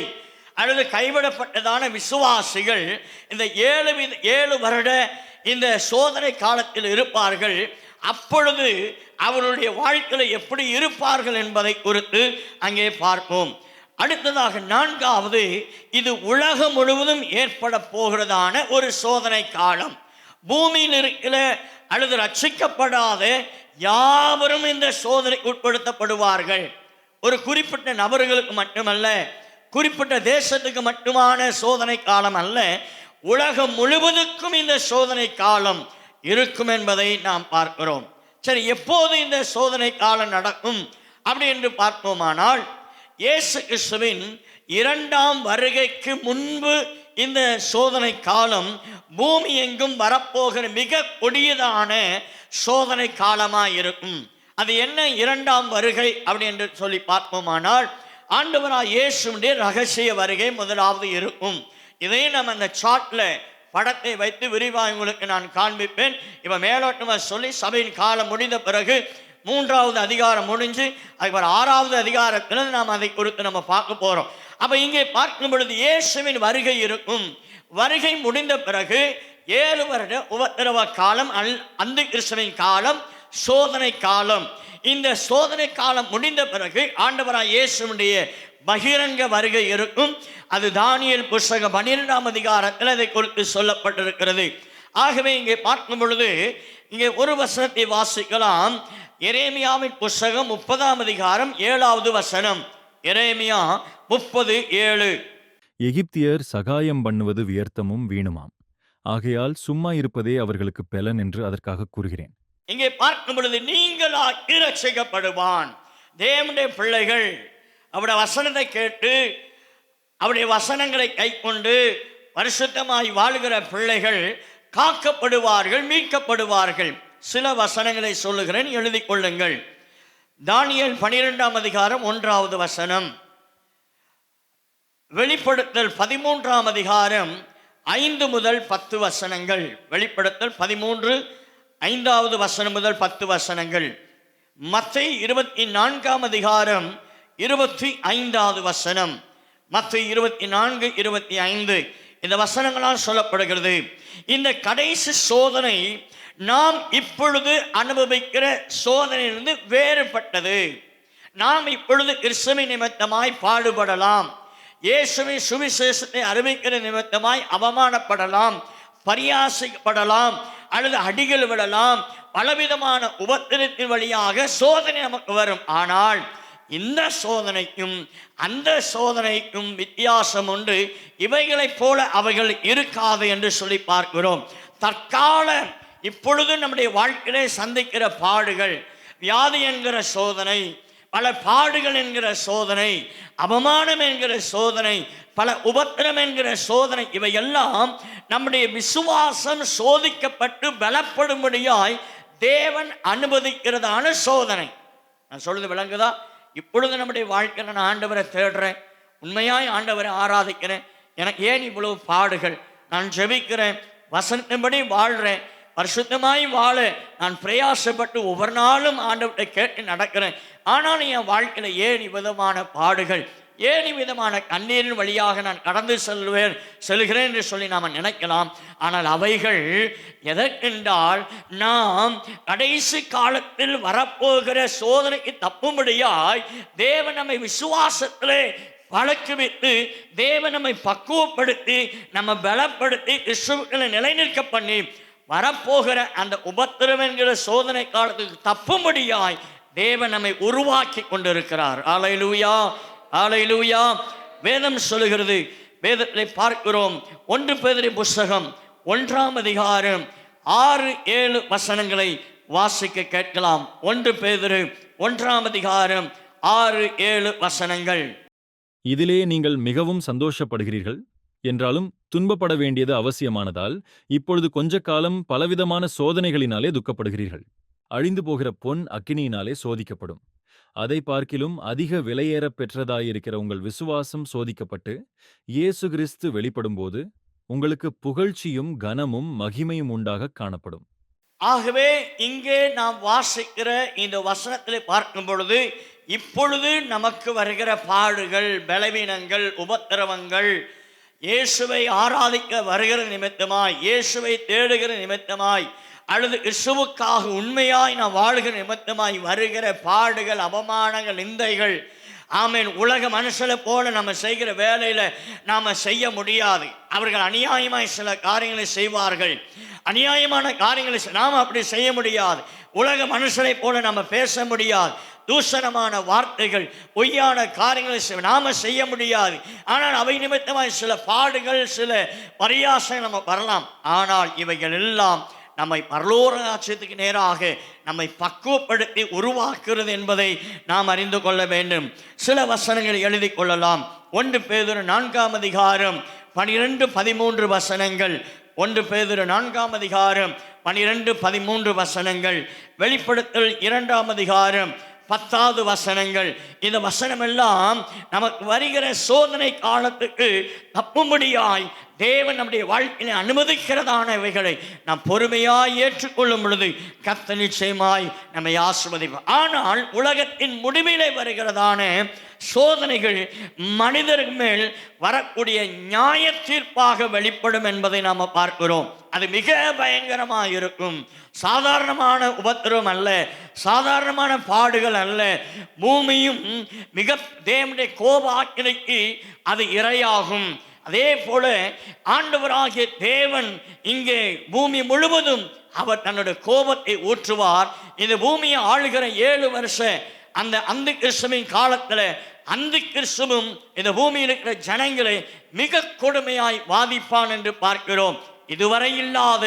அல்லது கைவிடப்பட்டதான விசுவாசிகள் இந்த 7 வருட இந்த சோதனை காலத்தில் இருப்பார்கள். அப்பொழுது அவருடைய வாழ்க்கையில் எப்படி இருப்பார்கள் என்பதை குறித்து அங்கே பார்ப்போம். அடுத்ததாக 4வது, இது உலகம் முழுவதும் ஏற்பட போகிறதான ஒரு சோதனை காலம். பூமியில் இருக்கிற அல்லது ரட்சிக்கப்படாத யாவரும் இந்த சோதனைக்கு உட்படுத்தப்படுவார்கள். ஒரு குறிப்பிட்ட நபர்களுக்கு மட்டுமல்ல, குறிப்பிட்ட தேசத்துக்கு மட்டுமான சோதனை காலம் அல்ல, உலகம் முழுவதுக்கும் இந்த சோதனை காலம் இருக்கும் என்பதை நாம் பார்க்கிறோம். சரி, எப்போது இந்த சோதனை காலம் நடக்கும் அப்படி என்று பார்ப்போமானால், இயேசு கிறிஸ்துவின் இரண்டாம் வருகைக்கு முன்பு இந்த சோதனை காலம் பூமி எங்கும் வரப்போகிற மிக கொடியதான சோதனை காலமாக இருக்கும். அது என்ன இரண்டாம் வருகை அப்படி என்று சொல்லி பார்ப்போமானால், ஆண்டவராய் இயேசுவுடைய ரகசிய வருகை முதலாவது இருக்கும். இதை நம்ம அந்த சார்ட்ல படத்தை வைத்து விரிவாக உங்களுக்கு நான் காண்பிப்பேன். இப்போ மேலோட்டமாக சொல்லி சபையின் காலம் முடிந்த பிறகு 3வது அதிகாரம் முடிஞ்சு அதுக்கு 6வது அதிகாரத்தில் நாம் அதை குறித்து நம்ம பார்க்க போகிறோம். அப்போ இங்கே பார்க்கும் பொழுது இயேசுவின் வருகை இருக்கும். வருகை முடிந்த பிறகு 7 வருட உபத்திரவ காலம், அந்த கிறிஸ்துவின் காலம், சோதனை காலம். இந்த சோதனை காலம் முடிந்த பிறகு ஆண்டவராய் இயேசுவுடைய பகிரங்க வருகை இருக்கும். அது தானியேல் புஸ்தகம் 12ஆம் அதிகாரத்தில் அதை குறித்து சொல்லப்பட்டிருக்கிறது. ஆகவே இங்கே பார்க்கும் பொழுது இங்கே ஒரு வசனத்தை வாசிக்கலாம். எரேமியாவின் புஸ்தகம் 30ஆம் அதிகாரம் 7வது வசனம். எரேமியா 30:7. எகிப்தியர் சகாயம் பண்ணுவது வியர்த்தமும் வீணுமாம். ஆகையால் சும்மா இருப்பதே அவர்களுக்கு பெலன் என்று அதற்காக கூறுகிறேன். இங்கே பார்க்கும் பொழுது நீங்களாய் இரட்சிக்கப்படுவான். தேவனுடைய பிள்ளைகள் அவருடைய வசனத்தை கேட்டு அவருடைய வசனங்களை கைக்கொண்டு பரிசுத்தமாய் வாழுகிற பிள்ளைகள் காக்கப்படுவார்கள், மீட்கப்படுவார்கள். சில வசனங்களை சொல்லுகிறேன், எழுதி கொள்ளுங்கள். தானியேல் 12ஆம் அதிகாரம் 1வது வசனம். வெளிப்படுத்தல் 13ஆம் அதிகாரம் 5 முதல் 10 வசனங்கள். வெளிப்படுத்தல் 13 5வது வசனம் முதல் 10 வசனங்கள். மத்தேயு 24ஆம் அதிகாரம் 25வது வசனம். மத்தேயு 24 25 இந்த வசனங்களால் சொல்லப்படுகிறது. இந்த கடைசி சோதனை நாம் இப்பொழுது அனுபவிக்கிற சோதனையிலிருந்து வேறுபட்டது. நாம் இப்பொழுது கிறிஸ்துவின் நிமித்தமாய் பாடுபடலாம், இயேசுவின் சுவிசேஷத்தை அறிவிக்கிற நிமித்தமாய் அவமானப்படலாம், பரியாசிக்கப்படலாம், அல்லது அடிகள் விடலாம். பலவிதமான உபத்திரத்தின் வழியாக சோதனை நமக்கு வரும். ஆனால் இந்த சோதனைக்கும் அந்த சோதனைக்கும் வித்தியாசம் உண்டு. இவைகளைப் போல அவைகள் இருக்காது என்று சொல்லி பார்க்கிறோம். தற்கால இப்பொழுது நம்முடைய வாழ்க்கையிலே சந்திக்கிற பாடுகள், வியாதி என்கிற சோதனை, பல பாடுகள் என்கிற சோதனை, அவமானம் என்கிற சோதனை, பல உபத்திரம் என்கிற சோதனை, இவையெல்லாம் நம்முடைய விசுவாசம் சோதிக்கப்பட்டு பலப்படும்படியாய் தேவன் அனுமதிக்கிறதான சோதனை. நான் சொல்றது விளங்குதா? இப்பொழுது நம்முடைய வாழ்க்கையில் நான் ஆண்டவரை தேடுறேன், உண்மையாய் ஆண்டவரை ஆராதிக்கிறேன், எனக்கு ஏன் இவ்வளவு பாடுகள்? நான் ஜெபிக்கிறேன், வசனத்தின்படி வாழ்கிறேன், பரிசுத்தமாய் வாழ நான் பிரயாசப்பட்டு ஒவ்வொரு நாளும் ஆண்டவரை கேட்டு நடக்கிறேன். ஆனாலும் என் வாழ்க்கையில் ஏன் விதமான பாடுகள், ஏன் விதமான கண்ணீரின் வழியாக நான் கடந்து செல்கிறேன் என்று சொல்லி நாம் நினைக்கலாம். ஆனால் அவைகள் எதற்கென்றால் நாம் கடைசி காலத்தில் வரப்போகிற சோதனைக்கு தப்பும்படியாய் தேவன் நம்மை விசுவாசத்திலே பழக்குவித்து, தேவன் நம்மை பக்குவப்படுத்தி, நம்ம பலப்படுத்தி, கிறிஸ்துவுக்குள்ள நிலைநிற்க பண்ணி வரப்போகிற அந்த உபத்திரம் என்கிற சோதனை காலத்துக்கு தப்பும்படியாய் தேவன் நம்மை உருவாக்கி கொண்டிருக்கிறார். அல்லேலூயா, அல்லேலூயா. வேதம் சொல்லுகிறது, வேதத்தில் பார்க்கிறோம். 1 பேதுரு புஸ்தகம் 1ஆம் அதிகாரம் 6-7 வசனங்களை வாசிக்க கேட்கலாம். 1 பேதுரு 1ஆம் அதிகாரம் 6-7 வசனங்கள். இதிலே நீங்கள் மிகவும் சந்தோஷப்படுகிறீர்கள். என்றாலும் துன்பப்பட வேண்டியது அவசியமானதால் இப்பொழுது கொஞ்ச காலம் பலவிதமான சோதனைகளினாலே துக்கப்படுகிறீர்கள். அழிந்து போகிற பொன் அக்கினியினாலே சோதிக்கப்படும். அதை பார்க்கிலும் அதிக விலையேற பெற்றதாயிருக்கிற உங்கள் விசுவாசம் சோதிக்கப்பட்டு இயேசு கிறிஸ்து வெளிப்படும்போது உங்களுக்கு புகழ்ச்சியும் கனமும் மகிமையும் உண்டாக காணப்படும். ஆகவே இங்கே நாம் வாசிக்கிற இந்த வசனத்தில் பார்க்கும் பொழுது இப்பொழுது நமக்கு வருகிற பாடுகள், பலவீனங்கள், உபத்திரவங்கள், இயேசுவை ஆராதிக்க வருகிற நிமித்தமாய், இயேசுவை தேடுகிற நிமித்தமாய், அல்லது கிறிஸ்துவுக்காக உண்மையாய் நாம் வாழ்கிற நிமித்தமாய் வருகிற பாடுகள், அவமானங்கள், நிந்தைகள், ஆமேன். உலக மனுஷனை போல நம்ம செய்கிற வேலையில் நாம் செய்ய முடியாது. அவர்கள் அநியாயமாய் சில காரியங்களை செய்வார்கள், அநியாயமான காரியங்களை நாம் அப்படி செய்ய முடியாது. உலக மனுஷனை போல நம்ம பேச முடியாது. தூஷணமான வார்த்தைகள், பொய்யான காரியங்களை நாம செய்ய முடியாது. ஆனால் அவை நிமித்தமாய் சில பாடுகள், சில பரியாசங்கள் நம்ம வரலாம். ஆனால் இவைகள் எல்லாம் நம்மை பரலோக ராஜ்யத்துக்கு நேராக நம்மை பக்குவப்படுத்தி உருவாக்குகிறது என்பதை நாம் அறிந்து கொள்ள வேண்டும். சில வசனங்களை எழுதி கொள்ளலாம். 1 பேதுரு 4ஆம் அதிகாரம் 12-13 வசனங்கள். 1 பேதுரு 4ஆம் அதிகாரம் 12-13 வசனங்கள். வெளிப்படுத்தல் 2ஆம் அதிகாரம் 10வது வசனங்கள். இந்த வசனமெல்லாம் நமக்கு வருகிற சோதனை காலத்துக்கு தப்பும்படியாய் தேவன் நம்முடைய வாழ்க்கையை அனுமதிக்கிறதானவைகளை நாம் பொறுமையாய் ஏற்றுக்கொள்ளும் பொழுது கர்த்தர் நிச்சயமாய் நம்மை ஆசீர்வதிப்பார். ஆனால் உலகத்தின் முடிவிலே வருகிறதான சோதனைகள் மனிதர்கள் மேல் வரக்கூடிய நியாய தீர்ப்பாக வெளிப்படும் என்பதை நாம் பார்க்கிறோம். அது மிக பயங்கரமாக இருக்கும். சாதாரணமான உபத்திரவம் அல்ல, சாதாரணமான பாடுகள் அல்ல. பூமியும் மிக தேவனுடைய கோப ஆக்கினைக்கு அது இரையாகும். அதே போல ஆண்டவராகிய தேவன் இங்கே பூமி முழுவதும் அவர் தன்னுடைய கோபத்தை ஊற்றுவார். இந்த பூமியை ஆளுகிற 7 வருஷ அந்த அந்த கிறிஸ்துவின் காலத்தில் அந்த கிறிஸ்துவும் இந்த பூமியில் இருக்கிற ஜனங்களை மிக கொடுமையாய் வாதிப்பான் என்று பார்க்கிறோம். இதுவரை இல்லாத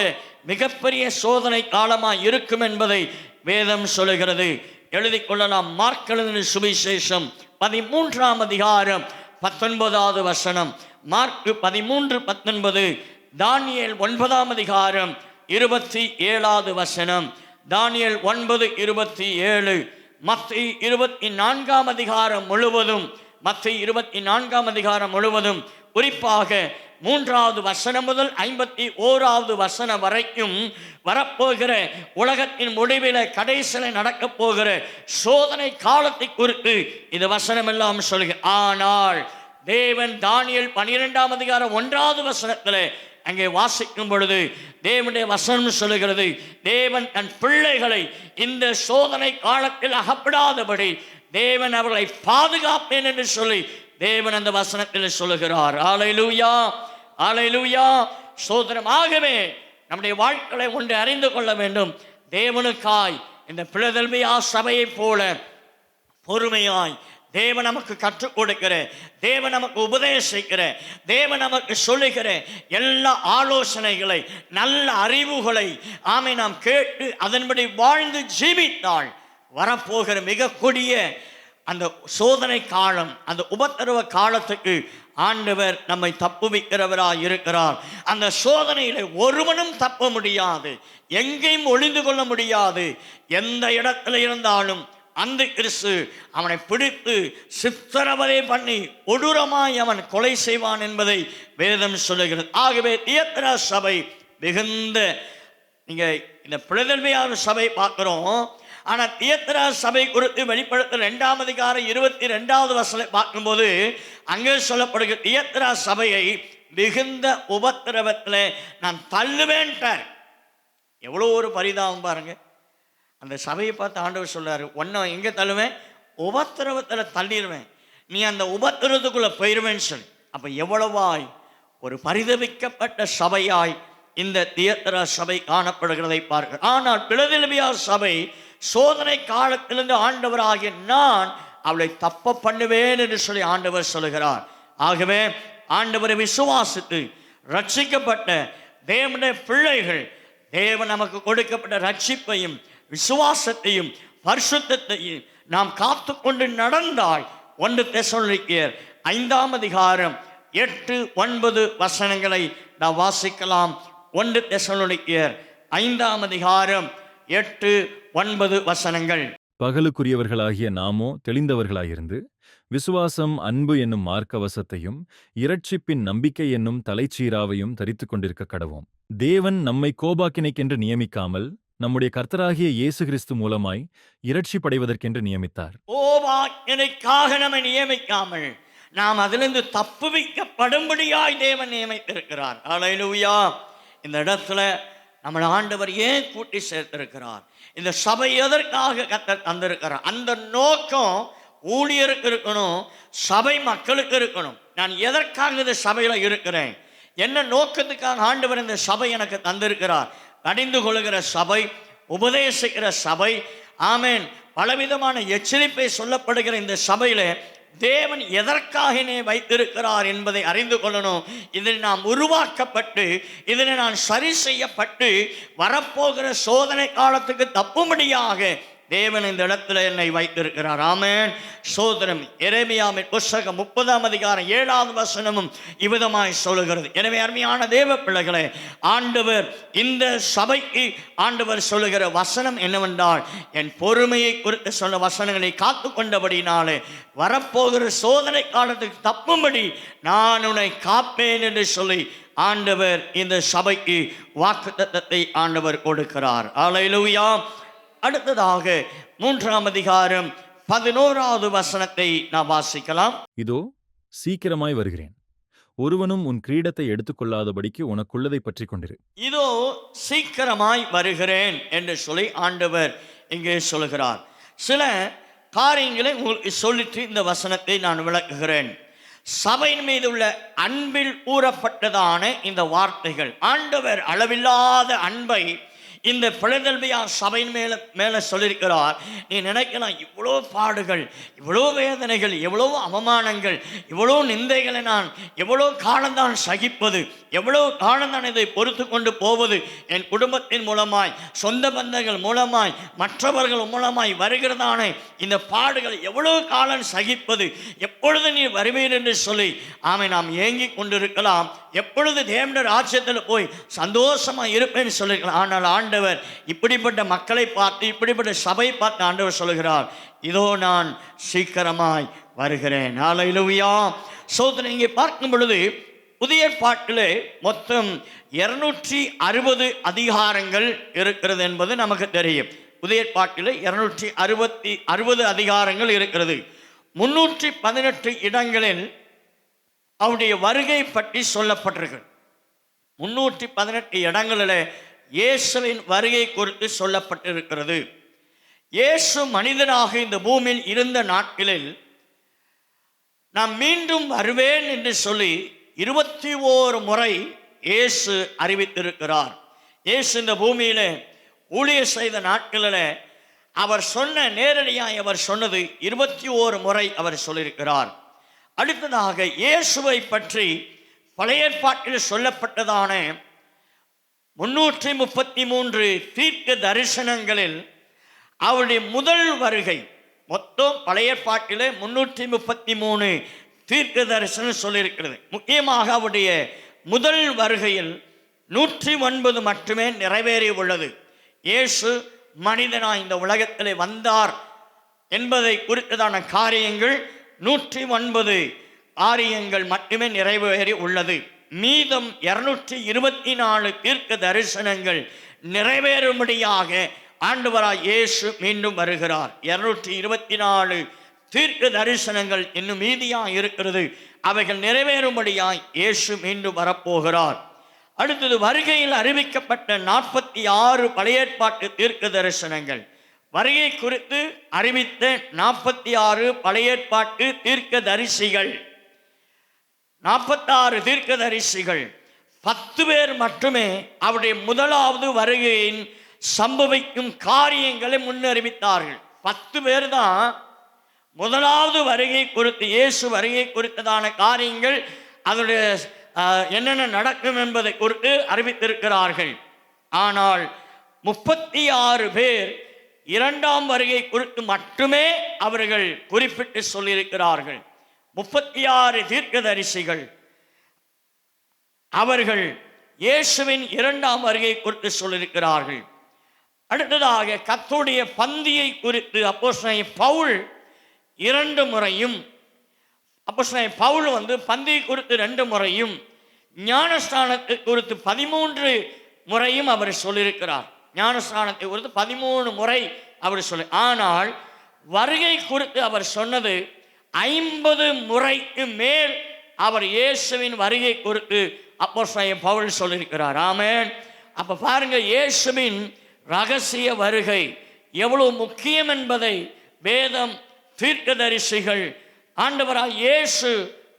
மிகப்பெரிய சோதனை காலமாய் இருக்கும் என்பதை வேதம் சொல்லுகிறது. எழுதி கொள்ளலாம். மார்க் எழுதின சுவிசேஷம் 13ஆம் அதிகாரம் 19வது வசனம். மார்க் 13:19. தானியேல் 9ஆம் அதிகாரம் 27வது வசனம். தானியேல் 9:27. மத்தேயு 24ஆம் அதிகாரம் முழுவதும், மத்தேயு 24ஆம் அதிகாரம் முழுவதும், குறிப்பாக 3வது வசனம் முதல் 51வது வசனம் வரைக்கும் வரப்போகிற உலகத்தின் முடிவில் கடைசியில் நடக்கப் போகிற சோதனை காலத்தை குறித்து இந்த வசனம் எல்லாம் சொல்லுங்க. ஆனால் தேவன் தானியேல் 12ஆம் அதிகாரம் 1வது வசனத்தில் அங்கே வாசிக்கும் பொழுது தேவனுடைய வசனம் சொல்லுகிறது, தேவன் தன் பிள்ளைகளை இந்த சோதனை காலத்தில் அகப்படாதபடி தேவன் அவர்களை பாதுகாப்பேன் என்று சொல்லி தேவன் அந்த வசனத்தில் சொல்லுகிறார். அல்லேலூயா, அல்லேலூயா. சோதனமாகவே நம்முடைய வாழ்க்கையை ஒன்று அறிந்து கொள்ள வேண்டும். தேவனுக்காய் இந்த பிலதெல்பியா சபையை போல பொறுமையாய் தேவன் நமக்கு கற்றுக் கொடுக்கிற, தேவன் நமக்கு உபதேசிக்கிற, தேவன் நமக்கு சொல்லுகிற எல்லா ஆலோசனைகளை, நல்ல அறிவுகளை நாம் கேட்டு அதன்படி வாழ்ந்து ஜீவித்தால் வரப்போகிற மிக கொடிய அந்த சோதனை காலம், அந்த உபத்திரவ காலத்துக்கு ஆண்டவர் நம்மை தப்புவிக்கிறவராய் இருக்கிறார். அந்த சோதனையில ஒருவனும் தப்ப முடியாது, எங்கேயும் ஒளிந்து கொள்ள முடியாது. எந்த இடத்துல இருந்தாலும் அந்த கிறிஸ்து அவனை பிடித்து சித்திரவதை பண்ணி கொடூரமாய் அவன் கொலை செய்வான் என்பதை வேதம் சொல்லுகிறது. ஆகவே தியத்திரா சபை மிகுந்த, நீங்க இந்த பிலதெல்பியா சபை பார்க்கிறோம். ஆனால் தியத்திரா சபை குறித்து வெளிப்படுத்த 2ஆம் அதிகாரம் 22வது வசனம் பார்க்கும்போது அங்கே சொல்லப்படுகிற தியத்திரா சபையை மிகுந்த உபத்திரவத்தில் நான் தள்ளுவேன்ட்டார். எவ்வளோ ஒரு பரிதாபம் பாருங்க. அந்த சபையை பார்த்து ஆண்டவர் சொல்றாரு, ஒன்றை எங்கே தள்ளுவேன்? உபத்திரவத்தில் தள்ளிடுவேன், நீ அந்த உபத்திரவத்துக்குள்ளே போயிடுவேன்னு சொல்லி. அப்போ எவ்வளவாய் ஒரு பரிதவிக்கப்பட்ட சபையாய் இந்த தியத்திரா சபை காணப்படுகிறதை பார்க்க. ஆனால் பிலதெல்பியா சபை சோதனை காலத்திலிருந்து ஆண்டவராகிய நான் அவளை தப்ப பண்ணுவேன் என்று சொல்லி ஆண்டவர் சொல்லுகிறார். ஆகவே ஆண்டவரை விசுவாசித்து ரட்சிக்கப்பட்ட தேவனுடைய பிள்ளைகள், தேவன் நமக்கு கொடுக்கப்பட்ட ரட்சிப்பையும் விசுவாசத்தையும் பரிசுத்தத்தையும் நாம் காத்து கொண்டு நடந்தால் 1 தெசலோனிக்கேயர் 5ஆம் அதிகாரம் 8-9 வசனங்களை நாம் வாசிக்கலாம். 1 தெசலோனிக்கேயர் 5ஆம் அதிகாரம் 8-9 வசனங்கள். பகலுக்குரியவர்களாகிய நாமோ தெளிந்தவர்களாயிருந்து விசுவாசம், அன்பு என்னும் மார்க்கவசத்தையும் இரட்சிப்பின் நம்பிக்கை என்னும் தலைச்சீராவையும் தரித்துக் கொண்டிருக்க கடவோம். தேவன் நம்மை கோபாக்கினைக்கென்று நியமிக்காமல் நம்முடைய கர்த்தராகிய இயேசு கிறிஸ்து மூலமாய் இரட்சிப்படைவதற்கென்று நியமித்தார். கோபாக்கினைக்காக நம்மை நியமிக்காமல் நாம் அதிலிருந்து தப்புவிக்கப்படும்படியாய் தேவன் நியமித்திருக்கிறார். அல்லேலூயா. இந்த இடத்துல நம்ம ஆண்டவர் ஏன் கூட்டி சேர்த்திருக்கிறார்? இந்த சபை எதற்காக கர்த்தர் தந்திருக்கிறார்? அந்த நோக்கம் ஊழியருக்கு இருக்கணும், சபை மக்களுக்கு இருக்கணும். நான் எதற்காக இந்த சபையில் இருக்கிறேன், என்ன நோக்கத்துக்காக ஆண்டவர் இந்த சபை எனக்கு தந்திருக்கிறார்? கடிந்து கொள்கிற சபை, உபதேசிக்கிற சபை, ஆமேன், பலவிதமான எச்சரிப்பை சொல்லப்படுகிற இந்த சபையில தேவன் எதற்காக என்னை வைத்திருக்கிறார் என்பதை அறிந்து கொள்ளணும். இதில் நாம் உருவாக்கப்பட்டு, இதில் நான் சரி செய்யப்பட்டு வரப்போகிற சோதனை காலத்துக்கு தப்பும்படியாக தேவன் இந்த இடத்துல என்னை வைத்திருக்கிறார். ஆமென். சோதனம் எரேமியாவின் புத்தகம் 30ஆம் அதிகாரம் 7வது வசனமும் இவ்விதமாய் சொல்லுகிறது. எனவே அருமையான தேவ பிள்ளைகளே, ஆண்டவர் இந்த சபைக்கு ஆண்டவர் சொல்லுகிற வசனம் என்னவென்றால், என் பொறுமையை குறித்து சொன்ன வசனங்களை காத்து கொண்டபடினாலே வரப்போகிற சோதனை காலத்துக்கு தப்பும்படி நான் உன்னை காப்பேன் என்று சொல்லி ஆண்டவர் இந்த சபைக்கு வாக்குத்தத்தத்தை ஆண்டவர் கொடுக்கிறார். அல்லேலூயா. அடுத்ததாக 3ஆம் அதிகாரம் 11வது வசனத்தை நாம் வாசிக்கலாம். இதோ சீக்கிரமாய் வருகிறேன், ஒருவனும் உன் கிரீடத்தை எடுத்துக்கொள்ளாதபடிக்கு உனக்குள்ளதை பற்றி கொண்டிரு. இதோ சீக்கிரமாய் வருகிறேன் என்று சொல்லி ஆண்டவர் இங்கே சொல்கிறார். சில காரியங்களை உங்களுக்கு சொல்லிட்டு இந்த வசனத்தை நான் விளக்குகிறேன். சபையின் மீது உள்ள அன்பில் கூறப்பட்டதான இந்த வார்த்தைகள், ஆண்டவர் அளவில்லாத அன்பை இந்த பிலதெல்பியா சபையின் மேலே சொல்லியிருக்கிறார். நீ நினைக்கலாம், இவ்வளோ பாடுகள், இவ்வளோ வேதனைகள், எவ்வளோ அவமானங்கள், இவ்வளோ நிந்தைகளை நான் எவ்வளோ காலம்தான் சகிப்பது, எவ்வளோ காலம்தான் இதை பொறுத்து கொண்டு போவது, என் குடும்பத்தின் மூலமாய், சொந்த பந்தங்கள் மூலமாய், மற்றவர்கள் மூலமாய் வருகிறதான இந்த பாடுகள் எவ்வளோ காலம் சகிப்பது, எப்பொழுது நீ வருவீர் என்று சொல்லி நாம் ஏங்கி கொண்டிருக்கலாம். எப்பொழுது தேவனுடைய ராஜ்யத்தில் போய் சந்தோஷமாக இருப்பேன்னு சொல்லியிருக்கலாம். ஆனால் ஆண்டவர் இப்படிப்பட்ட மக்களை பார்த்து, இப்படிப்பட்ட சபை பார்த்து ஆண்டவர் சொல்கிறார், இதோ நான் சீக்கிரமாய் வருகிறேன். அல்லேலூயா. சோதனை இங்கே பார்க்கும் பொழுது புதிய ஏற்பாட்டிலே மொத்தம் 260 அதிகாரங்கள் இருக்கிறது என்பது நமக்கு தெரியும். புதிய ஏற்பாட்டிலே 260 அதிகாரங்கள் இருக்கிறது. 318 இடங்களில் அவருடைய வருகை பற்றி சொல்லப்பட்டிருக்கு. 318 இடங்களில் இயேசுவின் வருகை குறித்து சொல்லப்பட்டிருக்கிறது. இயேசு மனிதனாக இந்த பூமியில் இருந்த நாட்களில் நான் மீண்டும் வருவேன் என்று சொல்லி 21 முறை இயேசு அறிவித்திருக்கிறார். இயேசு இந்த பூமியில் ஊழியர் செய்த நாட்களில் அவர் சொன்ன, நேரடியாக அவர் சொன்னது 21 முறை அவர் சொல்லியிருக்கிறார். அடுத்ததாக இயேசுவை பற்றி பழைய ஏற்பாட்டில் சொல்லப்பட்டதான 333 தீர்க்க தரிசனங்களில் அவருடைய முதல் வருகை, மொத்தம் பழைய ஏற்பாட்டில் 333 தீர்க்க தரிசனம் சொல்லியிருக்கிறது. முக்கியமாக அவருடைய முதல் வருகையில் 109 மட்டுமே நிறைவேறி உள்ளது. இயேசு மனிதனாய் இந்த உலகத்தில் வந்தார் என்பதை குறித்ததான காரியங்கள் 109 காரியங்கள் மட்டுமே நிறைவேறி உள்ளது. மீதம் 224 தீர்க்க தரிசனங்கள் நிறைவேறும்படியாக ஆண்டவராய் இயேசு மீண்டும் வருகிறார். 224 தீர்க்க தரிசனங்கள் இன்னும் மீதியாக இருக்கிறது. அவைகள் நிறைவேறும்படியாய் இயேசு மீண்டும் வரப்போகிறார். அடுத்தது வருகையில் அறிவிக்கப்பட்ட 46 பழைய ஏற்பாட்டு தீர்க்க தரிசனங்கள். வருகை குறித்து அறிவித்த 46 பழைய ஏற்பாட்டு தீர்க்க தரிசிகள், 46 தீர்க்க தரிசிகள், 10 பேர் மட்டுமே அவருடைய முதலாவது வருகையின் சம்பவிக்கும் காரியங்களை முன்னறிவித்தார்கள். 10 பேர் தான் முதலாவது வருகை குறித்து, இயேசு வருகை குறித்ததான காரியங்கள், அதனுடைய என்னென்ன நடக்கும் என்பதை குறித்து அறிவித்திருக்கிறார்கள். ஆனால் 36 பேர் இரண்டாம் வருகை குறித்து மட்டுமே அவர்கள் குறிப்பிட்டு சொல்லியிருக்கிறார்கள். 36 தீர்க்கதரிசிகள் அவர்கள் இயேசுவின் இரண்டாம் வருகை குறித்து சொல்லியிருக்கிறார்கள். அடுத்ததாக கர்த்தருடைய பந்தியை குறித்து அப்போஸ்தலனாகிய பவுல் 2 முறையும், அப்போஸ்தலனாகிய பவுல் பந்தியை குறித்து 2 முறையும், ஞானஸ்நானத்தை குறித்து 13 முறையும் அவர் சொல்லியிருக்கிறார். ஞானஸ்நானத்தை குறித்து 13 முறை அவர் சொல்லி, ஆனால் வருகை குறித்து அவர் சொன்னது 50 முறைக்கு மேல் அவர் இயேசுவின் வருகை குறித்து அப்போஸ்தலனாகிய பவுல் சொல்லியிருக்கிறார். ஆமென். அப்ப பாருங்க, இயேசுவின் ரகசிய வருகை எவ்வளவு முக்கியம் என்பதை வேதம், தீர்க்கதரிசிகள், ஆண்டவராய் இயேசு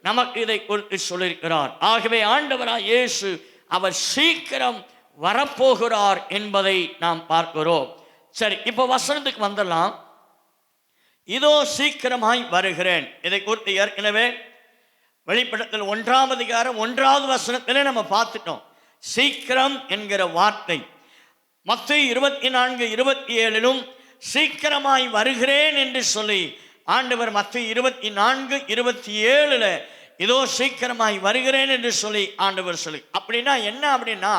நமக்கு இதை குறித்து சொல்லியிருக்கிறார். ஆகவே ஆண்டவராய் இயேசு அவர் சீக்கிரம் வரப்போகிறார் என்பதை நாம் பார்க்கிறோம். சரி, இப்போ வசனத்துக்கு வந்துடலாம். இதோ சீக்கிரமாய் வருகிறேன். இதை குறித்து ஏற்கனவே வெளிப்படத்தில் 1ஆம் அதிகாரம் 1வது வசனத்திலே நம்ம பார்த்துட்டோம். சீக்கிரம் என்கிற வார்த்தை மத்தேயு 24:27 சீக்கிரமாய் வருகிறேன் என்று சொல்லி ஆண்டவர் மத்தேயு 24:27 இதோ சீக்கிரமாய் வருகிறேன் என்று சொல்லி ஆண்டவர் சொல்லி. அப்படின்னா என்ன? அப்படின்னா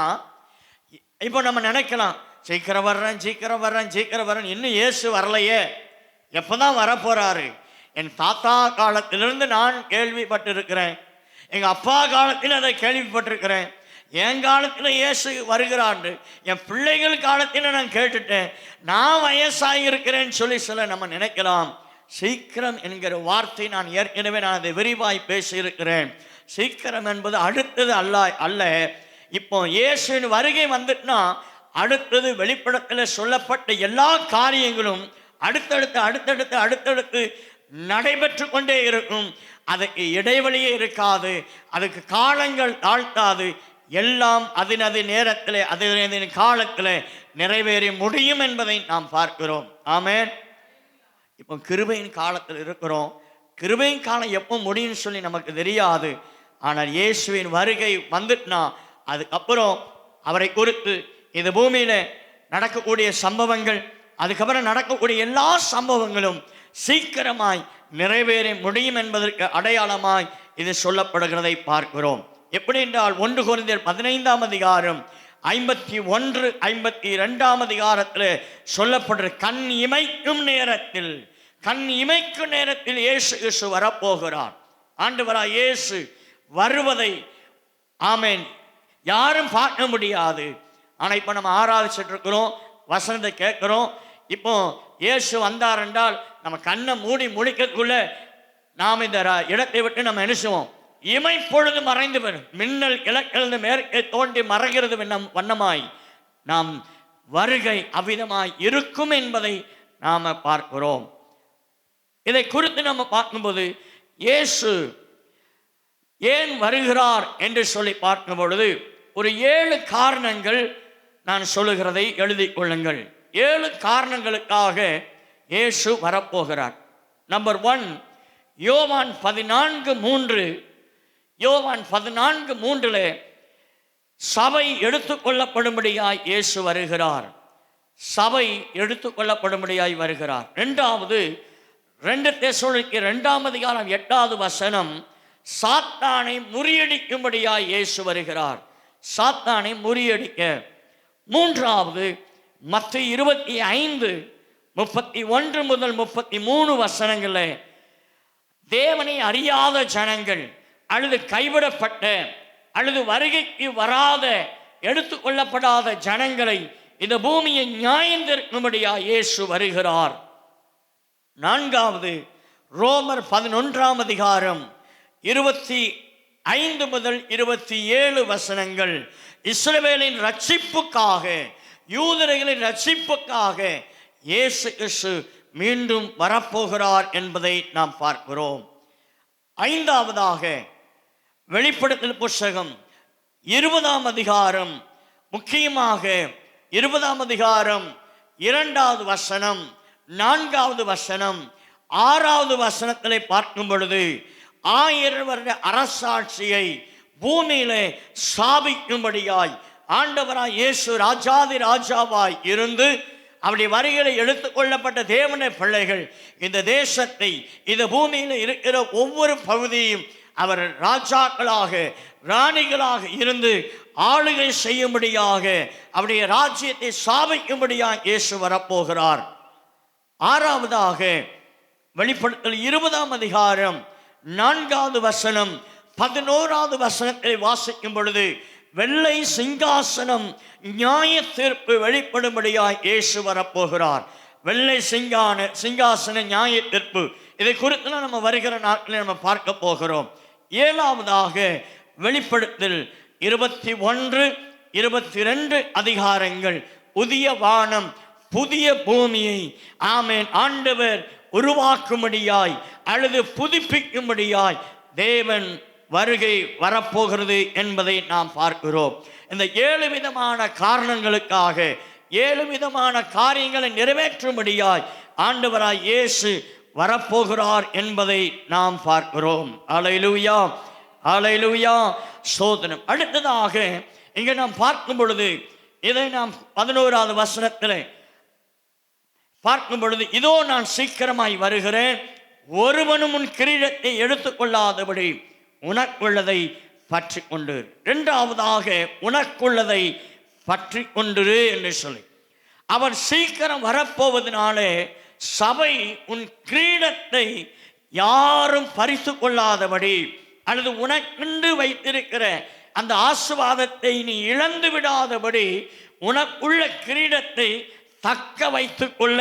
இப்போ நம்ம நினைக்கலாம், சீக்கிரம் வர்றேன் சீக்கிரம் வர்றேன் சீக்கிரம் வர்றேன், இன்னும் இயேசு வரலையே, எப்போதான் வரப்போறாரு? என் தாத்தா காலத்திலிருந்து நான் கேள்விப்பட்டிருக்கிறேன், எங்கள் அப்பா காலத்தில் அதை கேள்விப்பட்டிருக்கிறேன், என் காலத்தில் இயேசு வருகிறான்னு என் பிள்ளைகள் காலத்தில் நான் கேட்டுட்டேன், நான் வயசாகிருக்கிறேன்னு சொல்லி சில நம்ம நினைக்கலாம். சீக்கிரம் என்கிற வார்த்தை நான் ஏற்கனவே அதை விரிவாய் பேசியிருக்கிறேன். சீக்கிரம் என்பது அடுத்தது அல்ல. இப்போ இயேசுவின் வருகை வந்துட்டுனா அடுத்தது வெளிப்படத்தில் சொல்லப்பட்ட எல்லா காரியங்களும் அடுத்தடுத்து நடைபெற்று கொண்டே இருக்கும். அதுக்கு இடைவெளியே இருக்காது, அதுக்கு காலங்கள் தாழ்த்தாது. எல்லாம் அதனது நேரத்தில் அதனது காலத்தில் நிறைவேறி முடியும் என்பதை நாம் பார்க்கிறோம். ஆமென். இப்போ கிருபையின் காலத்தில் இருக்கிறோம். கிருபையின் காலம் எப்போ முடியும்னு சொல்லி நமக்கு தெரியாது. ஆனால் இயேசுவின் வருகை வந்துட்டுனா அதுக்கப்புறம் அவரை குறித்து இந்த பூமியில் நடக்கக்கூடிய சம்பவங்கள், அதுக்கப்புறம் நடக்கக்கூடிய எல்லா சம்பவங்களும் சீக்கிரமாய் நிறைவேற முடியும் என்பதற்கு அடையாளமாய் இது சொல்லப்படுகிறதை பார்க்கிறோம். எப்படி என்றால் 1 கொரிந்தியர் 15ஆம் அதிகாரம் 51, 52ஆம் அதிகாரத்தில் சொல்லப்படுற கண் இமைக்கும் நேரத்தில் இயேசு வரப்போகிறார். ஆண்டவராய் இயேசு வருவதை ஆமென் யாரும் பார்க்க முடியாது. ஆனால் இப்போ நம்ம ஆராதிச்சுட்டு இருக்கிறோம், வசனத்தை கேட்குறோம். இப்போ இயேசு வந்தார் என்றால் நம்ம கண்ணை மூடி முடிக்கிறதுக்குள்ள நாம் இந்த இடத்தை விட்டு நம்ம நினைச்சுவோம். இமைப்பொழுது மறைந்து வரும், மின்னல் கிழக்கிழந்து மேற்கே தோண்டி மறைகிறது வண்ணமாய் நாம் வருகை அவ்விதமாய் இருக்கும் என்பதை நாம் பார்க்கிறோம். இதை குறித்து நம்ம பார்க்கும்போது இயேசு ஏன் வருகிறார் என்று சொல்லி பார்க்கும் பொழுது ஒரு 7 காரணங்கள் நான் சொல்லுகிறதை எழுதி கொள்ளுங்கள். 7 காரணங்களுக்காக இயேசு வரப்போகிறார். நம்பர் 1, யோவான் 14:3 சபை எடுத்துக்கொள்ளப்படும்படியாய் இயேசு வருகிறார். சபை எடுத்துக்கொள்ளப்படும்படியாய் வருகிறார். 2வது 2 தெசலோனிக்கேயர் 2ஆம் அதிகாரம் 8வது வசனம், சாத்தானை முறியடிக்கும்படியாய் இயேசு வருகிறார். சாத்தானை முறியடிக்க. 3வது மத்தேயு 25:31 முதல் 33 வசனங்களில் தேவனை அறியாத ஜனங்கள் அல்லது கைவிடப்பட்ட அல்லது வருகைக்கு வராத எடுத்துக்கொள்ளப்படாத ஜனங்களை இந்த பூமியை நியாயந்தீர்க்கும்படியாய் இயேசு வருகிறார். 4வது ரோமர் 11ஆம் அதிகாரம் 25 முதல் 27 வசனங்கள் இஸ்ரவேலின் ரட்சிப்புக்காக, யூதர்களின் ரட்சிப்புக்காக இயேசு கிறிஸ்து மீண்டும் வரப்போகிறார் என்பதை நாம் பார்க்கிறோம். 5வதாக வெளிப்படுத்தல் புத்தகம் 20ஆம் அதிகாரம், முக்கியமாக 20ஆம் அதிகாரம் 2வது வசனம், 4வது வசனம், 6வது வசனத்திலே பார்க்கும் பொழுது 1000 வருட அரசாட்சியை பூமியிலே ஸ்தாபிக்கும்படியாய் ஆண்டவராய் இயேசு ராஜாதி ராஜாவாய் இருந்து அவருடைய வருகையை எடுத்துக்கொள்ளப்பட்ட தேவனுடைய பிள்ளைகள் இந்த தேசத்தை, இந்த பூமியில் இருக்கிற ஒவ்வொரு பகுதியும் அவர் ராஜாக்களாக ராணிகளாக இருந்து ஆளுகை செய்யும்படியாக அவருடைய ராஜ்யத்தை ஸ்தாபிக்கும்படியாக இயேசு வரப்போகிறார். 6வதாக வெளிப்படுத்தல் 20ஆம் அதிகாரம் 4வது வசனம் 11வது வசனத்தை வாசிக்கும் பொழுது வெள்ளை சிங்காசனம் நியாய தீர்ப்பு வெளிப்படும்படியாய் இயேசு வரப்போகிறார். வெள்ளை சிங்காசன நியாய தீர்ப்பு, இதை குறித்து நம்ம வருகிற நாட்களில் நம்ம பார்க்க போகிறோம். 7வதாக வெளிப்படுத்தல் 21, 22 அதிகாரங்கள் புதிய வானம் புதிய பூமியை ஆமென் ஆண்டவர் உருவாக்கும்படியாய் அல்லது புதுப்பிக்கும்படியாய் தேவன் வருகை வரப்போகிறது என்பதை நாம் பார்க்கிறோம். இந்த 7 விதமான காரணங்களுக்காக 7 விதமான காரியங்களை நிறைவேற்றும்படியாய் ஆண்டவராய் இயேசு வரப்போகிறார் என்பதை நாம் பார்க்கிறோம். அல்லேலூயா, அல்லேலூயா, ஸ்தோத்திரம். அடுத்ததாக இங்கே நாம் பார்க்கும் பொழுது, இதை நாம் 11வது வசனத்தில் பார்க்கும் பொழுது, இதோ நான் சீக்கிரமாய் வருகிறேன், ஒருவனும் உன் கிரீடத்தை எடுத்துக்கொள்ளாதபடி உனக்குள்ளதை பற்றி கொண்டு. இரண்டாவதாக உனக்குள்ளதை பற்றி கொண்டிரு என்று சொல்லி, அவர் சீக்கிரம் வரப்போவதனாலே சபை உன் கிரீடத்தை யாரும் பறித்து கொள்ளாதபடி, அல்லது உனக்கென்று வைத்திருக்கிற அந்த ஆசீர்வாதத்தை நீ இழந்து விடாதபடி, உனக்குள்ள கிரீடத்தை தக்க வைத்துக் கொள்ள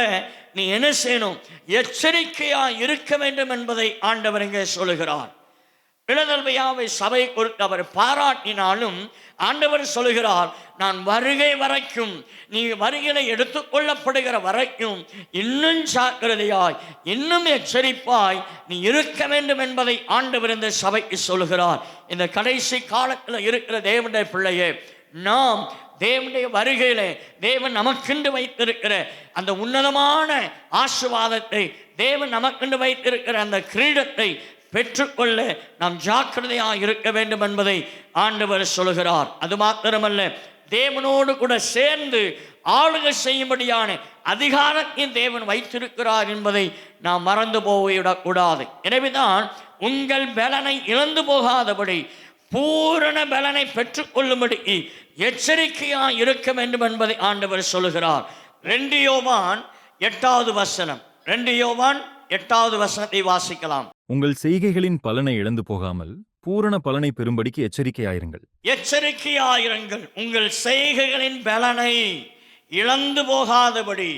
நீ என்ன செய்யணும்? எச்சரிக்கையா இருக்க வேண்டும் என்பதை ஆண்டவர் இங்கே சொல்லுகிறார். பிலதெல்பியாவை சபை குறித்து அவர் பாராட்டினாலும் ஆண்டவர் சொல்லுகிறார், நான் வருகை வரைக்கும், நீ வருகையில எடுத்துக்கொள்ளப்படுகிற வரைக்கும் இன்னும் ஜாக்கிரதையாய், இன்னும் எச்சரிப்பாய் நீ இருக்க வேண்டும் என்பதை ஆண்டவர் இந்த சபைக்கு சொல்லுகிறார். இந்த கடைசி காலத்தில் இருக்கிற தேவனுடைய பிள்ளையே, நாம் தேவனுடைய வருகையில தேவன் நமக்கென்று வைத்திருக்கிற அந்த உன்னதமான ஆசீர்வாதத்தை, தேவன் நமக்கென்று வைத்திருக்கிற அந்த கிரீடத்தை பெற்றுக்கொள்ள நாம் ஜாக்கிரதையாக இருக்க வேண்டும் என்பதை ஆண்டவர் சொல்கிறார். அது மாத்திரமல்ல, தேவனோடு கூட சேர்ந்து ஆளுகை செய்யும்படியான அதிகாரத்தையும் தேவன் வைத்திருக்கிறார் என்பதை நாம் மறந்து போய்விடக்கூடாது. எனவேதான் உங்கள் பலனை இழந்து போகாதபடி பூரண பலனை பெற்றுக்கொள்ளும்படி எச்சரிக்கையாக இருக்க வேண்டும் என்பதை ஆண்டவர் சொல்லுகிறார். 2 யோவான் 8வது வசனம், 2 யோவான் 8வது வசனத்தை வாசிக்கலாம். உங்கள் செய்கைகளின் பலனை இழந்து போகாமல் பூரண பலனை பெறும்படிக்கு எச்சரிக்கையாயிருங்கள். எச்சரிக்கையாயிருங்கள், உங்கள் செய்கைகளின் பலனை இழந்து போகாதபடி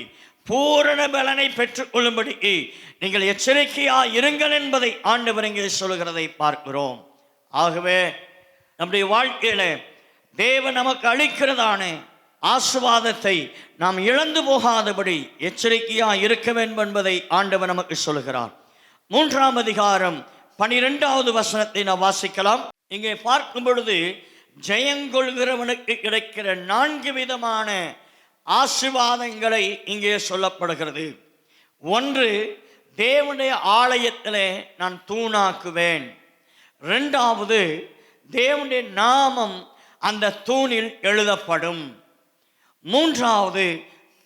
பூரண பலனை பெற்றுக்கொள்ளும்படி நீங்கள் எச்சரிக்கையாயிருங்கள் என்பதை ஆண்டவர் இங்கே சொல்லுகிறதை பார்க்கிறோம். ஆகவே நம்முடைய வாழ்க்கையில தேவன் நமக்கு அளிக்கிறதான ஆசீர்வாதத்தை நாம் இழந்து போகாதபடி எச்சரிக்கையாக இருக்க வேண்டும் என்பதை ஆண்டவர் நமக்கு சொல்கிறார். 3ஆம் அதிகாரம் 12வது வசனத்தை நாம் வாசிக்கலாம். இங்கே பார்க்கும் பொழுது ஜெயங்கொள்கிறவனுக்கு கிடைக்கிற 4 விதமான ஆசீர்வாதங்களை இங்கே சொல்லப்படுகிறது. 1, தேவனுடைய ஆலயத்திலே நான் தூணாக்குவேன். 2வது, தேவனுடைய நாமம் அந்த தூணில் எழுதப்படும். 3வது,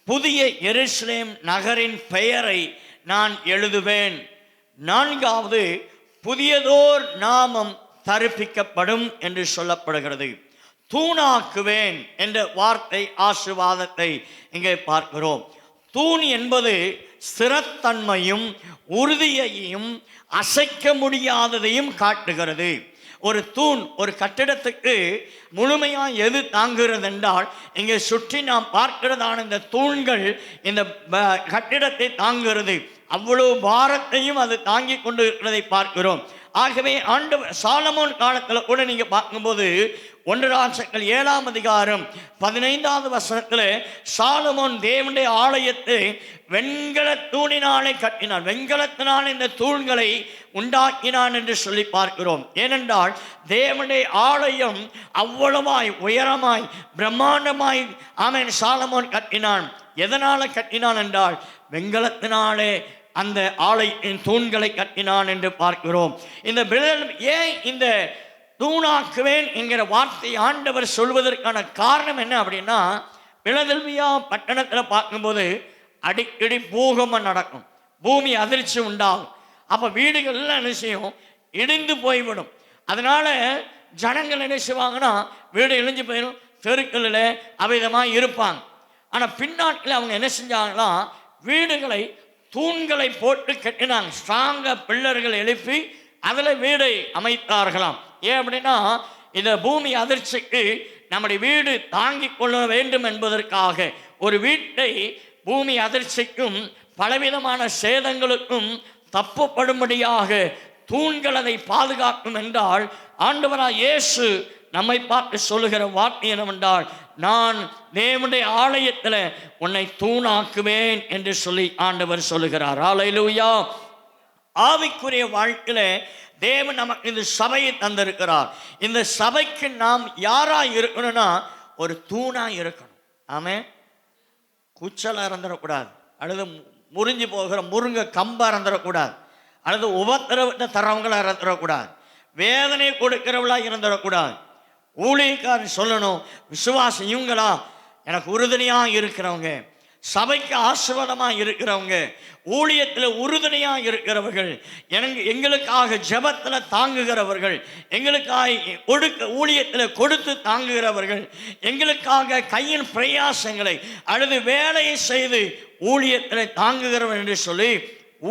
புதிய எருசலேம் நகரின் பெயரை நான் எழுதுவேன். 4வது, புதியதோர் நாமம் தரிப்பிக்கப்படும் என்று சொல்லப்படுகிறது. தூணாக்குவேன் என்ற வார்த்தை ஆசீர்வாதத்தை இங்கே பார்க்கிறோம். தூண் என்பது ஸ்திரத்தன்மையும் உறுதியையும் அசைக்க முடியாததையும் காட்டுகிறது. ஒரு தூண் ஒரு கட்டிடத்துக்கு முழுமையாக எது தாங்குகிறது என்றால், இங்கே சுற்றி நாம் பார்க்கிறதான இந்த தூண்கள் இந்த கட்டிடத்தை தாங்குகிறது. அவ்வளவு பாரத்தையும் அது தாங்கி கொண்டு இருக்கிறதை பார்க்கிறோம். ஆகவே ஆண்டவர் சாலமோன் காலத்தில் கூட நீங்கள் பார்க்கும்போது 1 ராஜாக்கள் 7ஆம் அதிகாரம் 15வது வசனத்தில் சாலமோன் தேவனுடைய ஆலயத்தை வெண்கல தூணினாலே கட்டினான், வெண்கலத்தினால் இந்த தூண்களை உண்டாக்கினான் என்று சொல்லி பார்க்கிறோம். ஏனென்றால் தேவனுடைய ஆலயம் அவ்வளவாய் உயரமாய் பிரம்மாண்டமாய் ஆமென் சாலமோன் கட்டினான். எதனால் கட்டினான் என்றால் வெண்கலத்தினாலே அந்த ஆலயத்தின் தூண்களை கட்டினான் என்று பார்க்கிறோம். இந்த ஏன் இந்த தூணாக்குவேன் என்கிற வார்த்தை ஆண்டவர் சொல்வதற்கான காரணம் என்ன அப்படின்னா, பிலதெல்பியா பட்டணத்தில் பார்க்கும்போது அடிக்கடி பூகம்பம் நடக்கும், பூமி அதிர்ச்சி உண்டாகும். அப்போ வீடுகள்லாம் என்ன செய்யும்? இடிந்து போய்விடும். அதனால ஜனங்கள் என்ன செய்வாங்கன்னா, வீடு இழிஞ்சு போயிடும், தெருக்களில் அவ்விதமாக இருப்பாங்க. ஆனால் பின்னாட்டில் அவங்க என்ன செஞ்சாங்கன்னா, வீடுகளை தூண்களை போட்டு கட்டினாங்க. ஸ்ட்ராங்காக பில்லர்கள் எழுப்பி அதில் வீடை அமைத்தார்களாம். ஏன் அப்படின்னா, இந்த பூமி அதிர்ச்சிக்கு நம்முடைய வீடு தாங்கி கொள்ள வேண்டும் என்பதற்காக. ஒரு வீட்டை பூமி அதிர்ச்சிக்கும் பலவிதமான சேதங்களுக்கும் தப்புப்படும்படியாக தூண்கள் அதை பாதுகாக்கும் என்றால், ஆண்டவராய் இயேசு நம்மை பார்த்து சொல்லுகிற வார்த்தை என்னவென்றால், நான் தேவனுடைய ஆலயத்தில் உன்னை தூணாக்குவேன் என்று சொல்லி ஆண்டவர் சொல்லுகிறார். அல்லேலூயா. ஆவிக்குரிய வாழ்க்கையில் தேவன் நமக்கு இந்த சபையை தந்திருக்கிறார். இந்த சபைக்கு நாம் யாராக இருக்கணும்னா ஒரு தூணாக இருக்கணும். ஆமென். கூச்சலாக இருந்துடக்கூடாது, அல்லது முறிஞ்சு போகிற முருங்கை கம்பாக இருந்துடக்கூடாது, அல்லது உபத்திரவத்தை தரவங்களாக இருந்துடக்கூடாது, வேதனை கொடுக்கிறவளாக இருந்துடக்கூடாது. ஊழியக்காரன் சொல்லணும், விசுவாசம் இவங்களா எனக்கு உறுதுணையாக இருக்கிறவங்க, சபைக்கு ஆசீர்வாதமாக இருக்கிறவங்க, ஊழியத்தில் உறுதுணையாக இருக்கிறவர்கள், எங்களுக்காக ஜெபத்தில் தாங்குகிறவர்கள், எங்களுக்காக ஊழியத்தில் கொடுத்து தாங்குகிறவர்கள், எங்களுக்காக கையின் பிரயாசங்களை அல்லது வேலையை செய்து ஊழியத்தில் தாங்குகிறவர்கள் என்று சொல்லி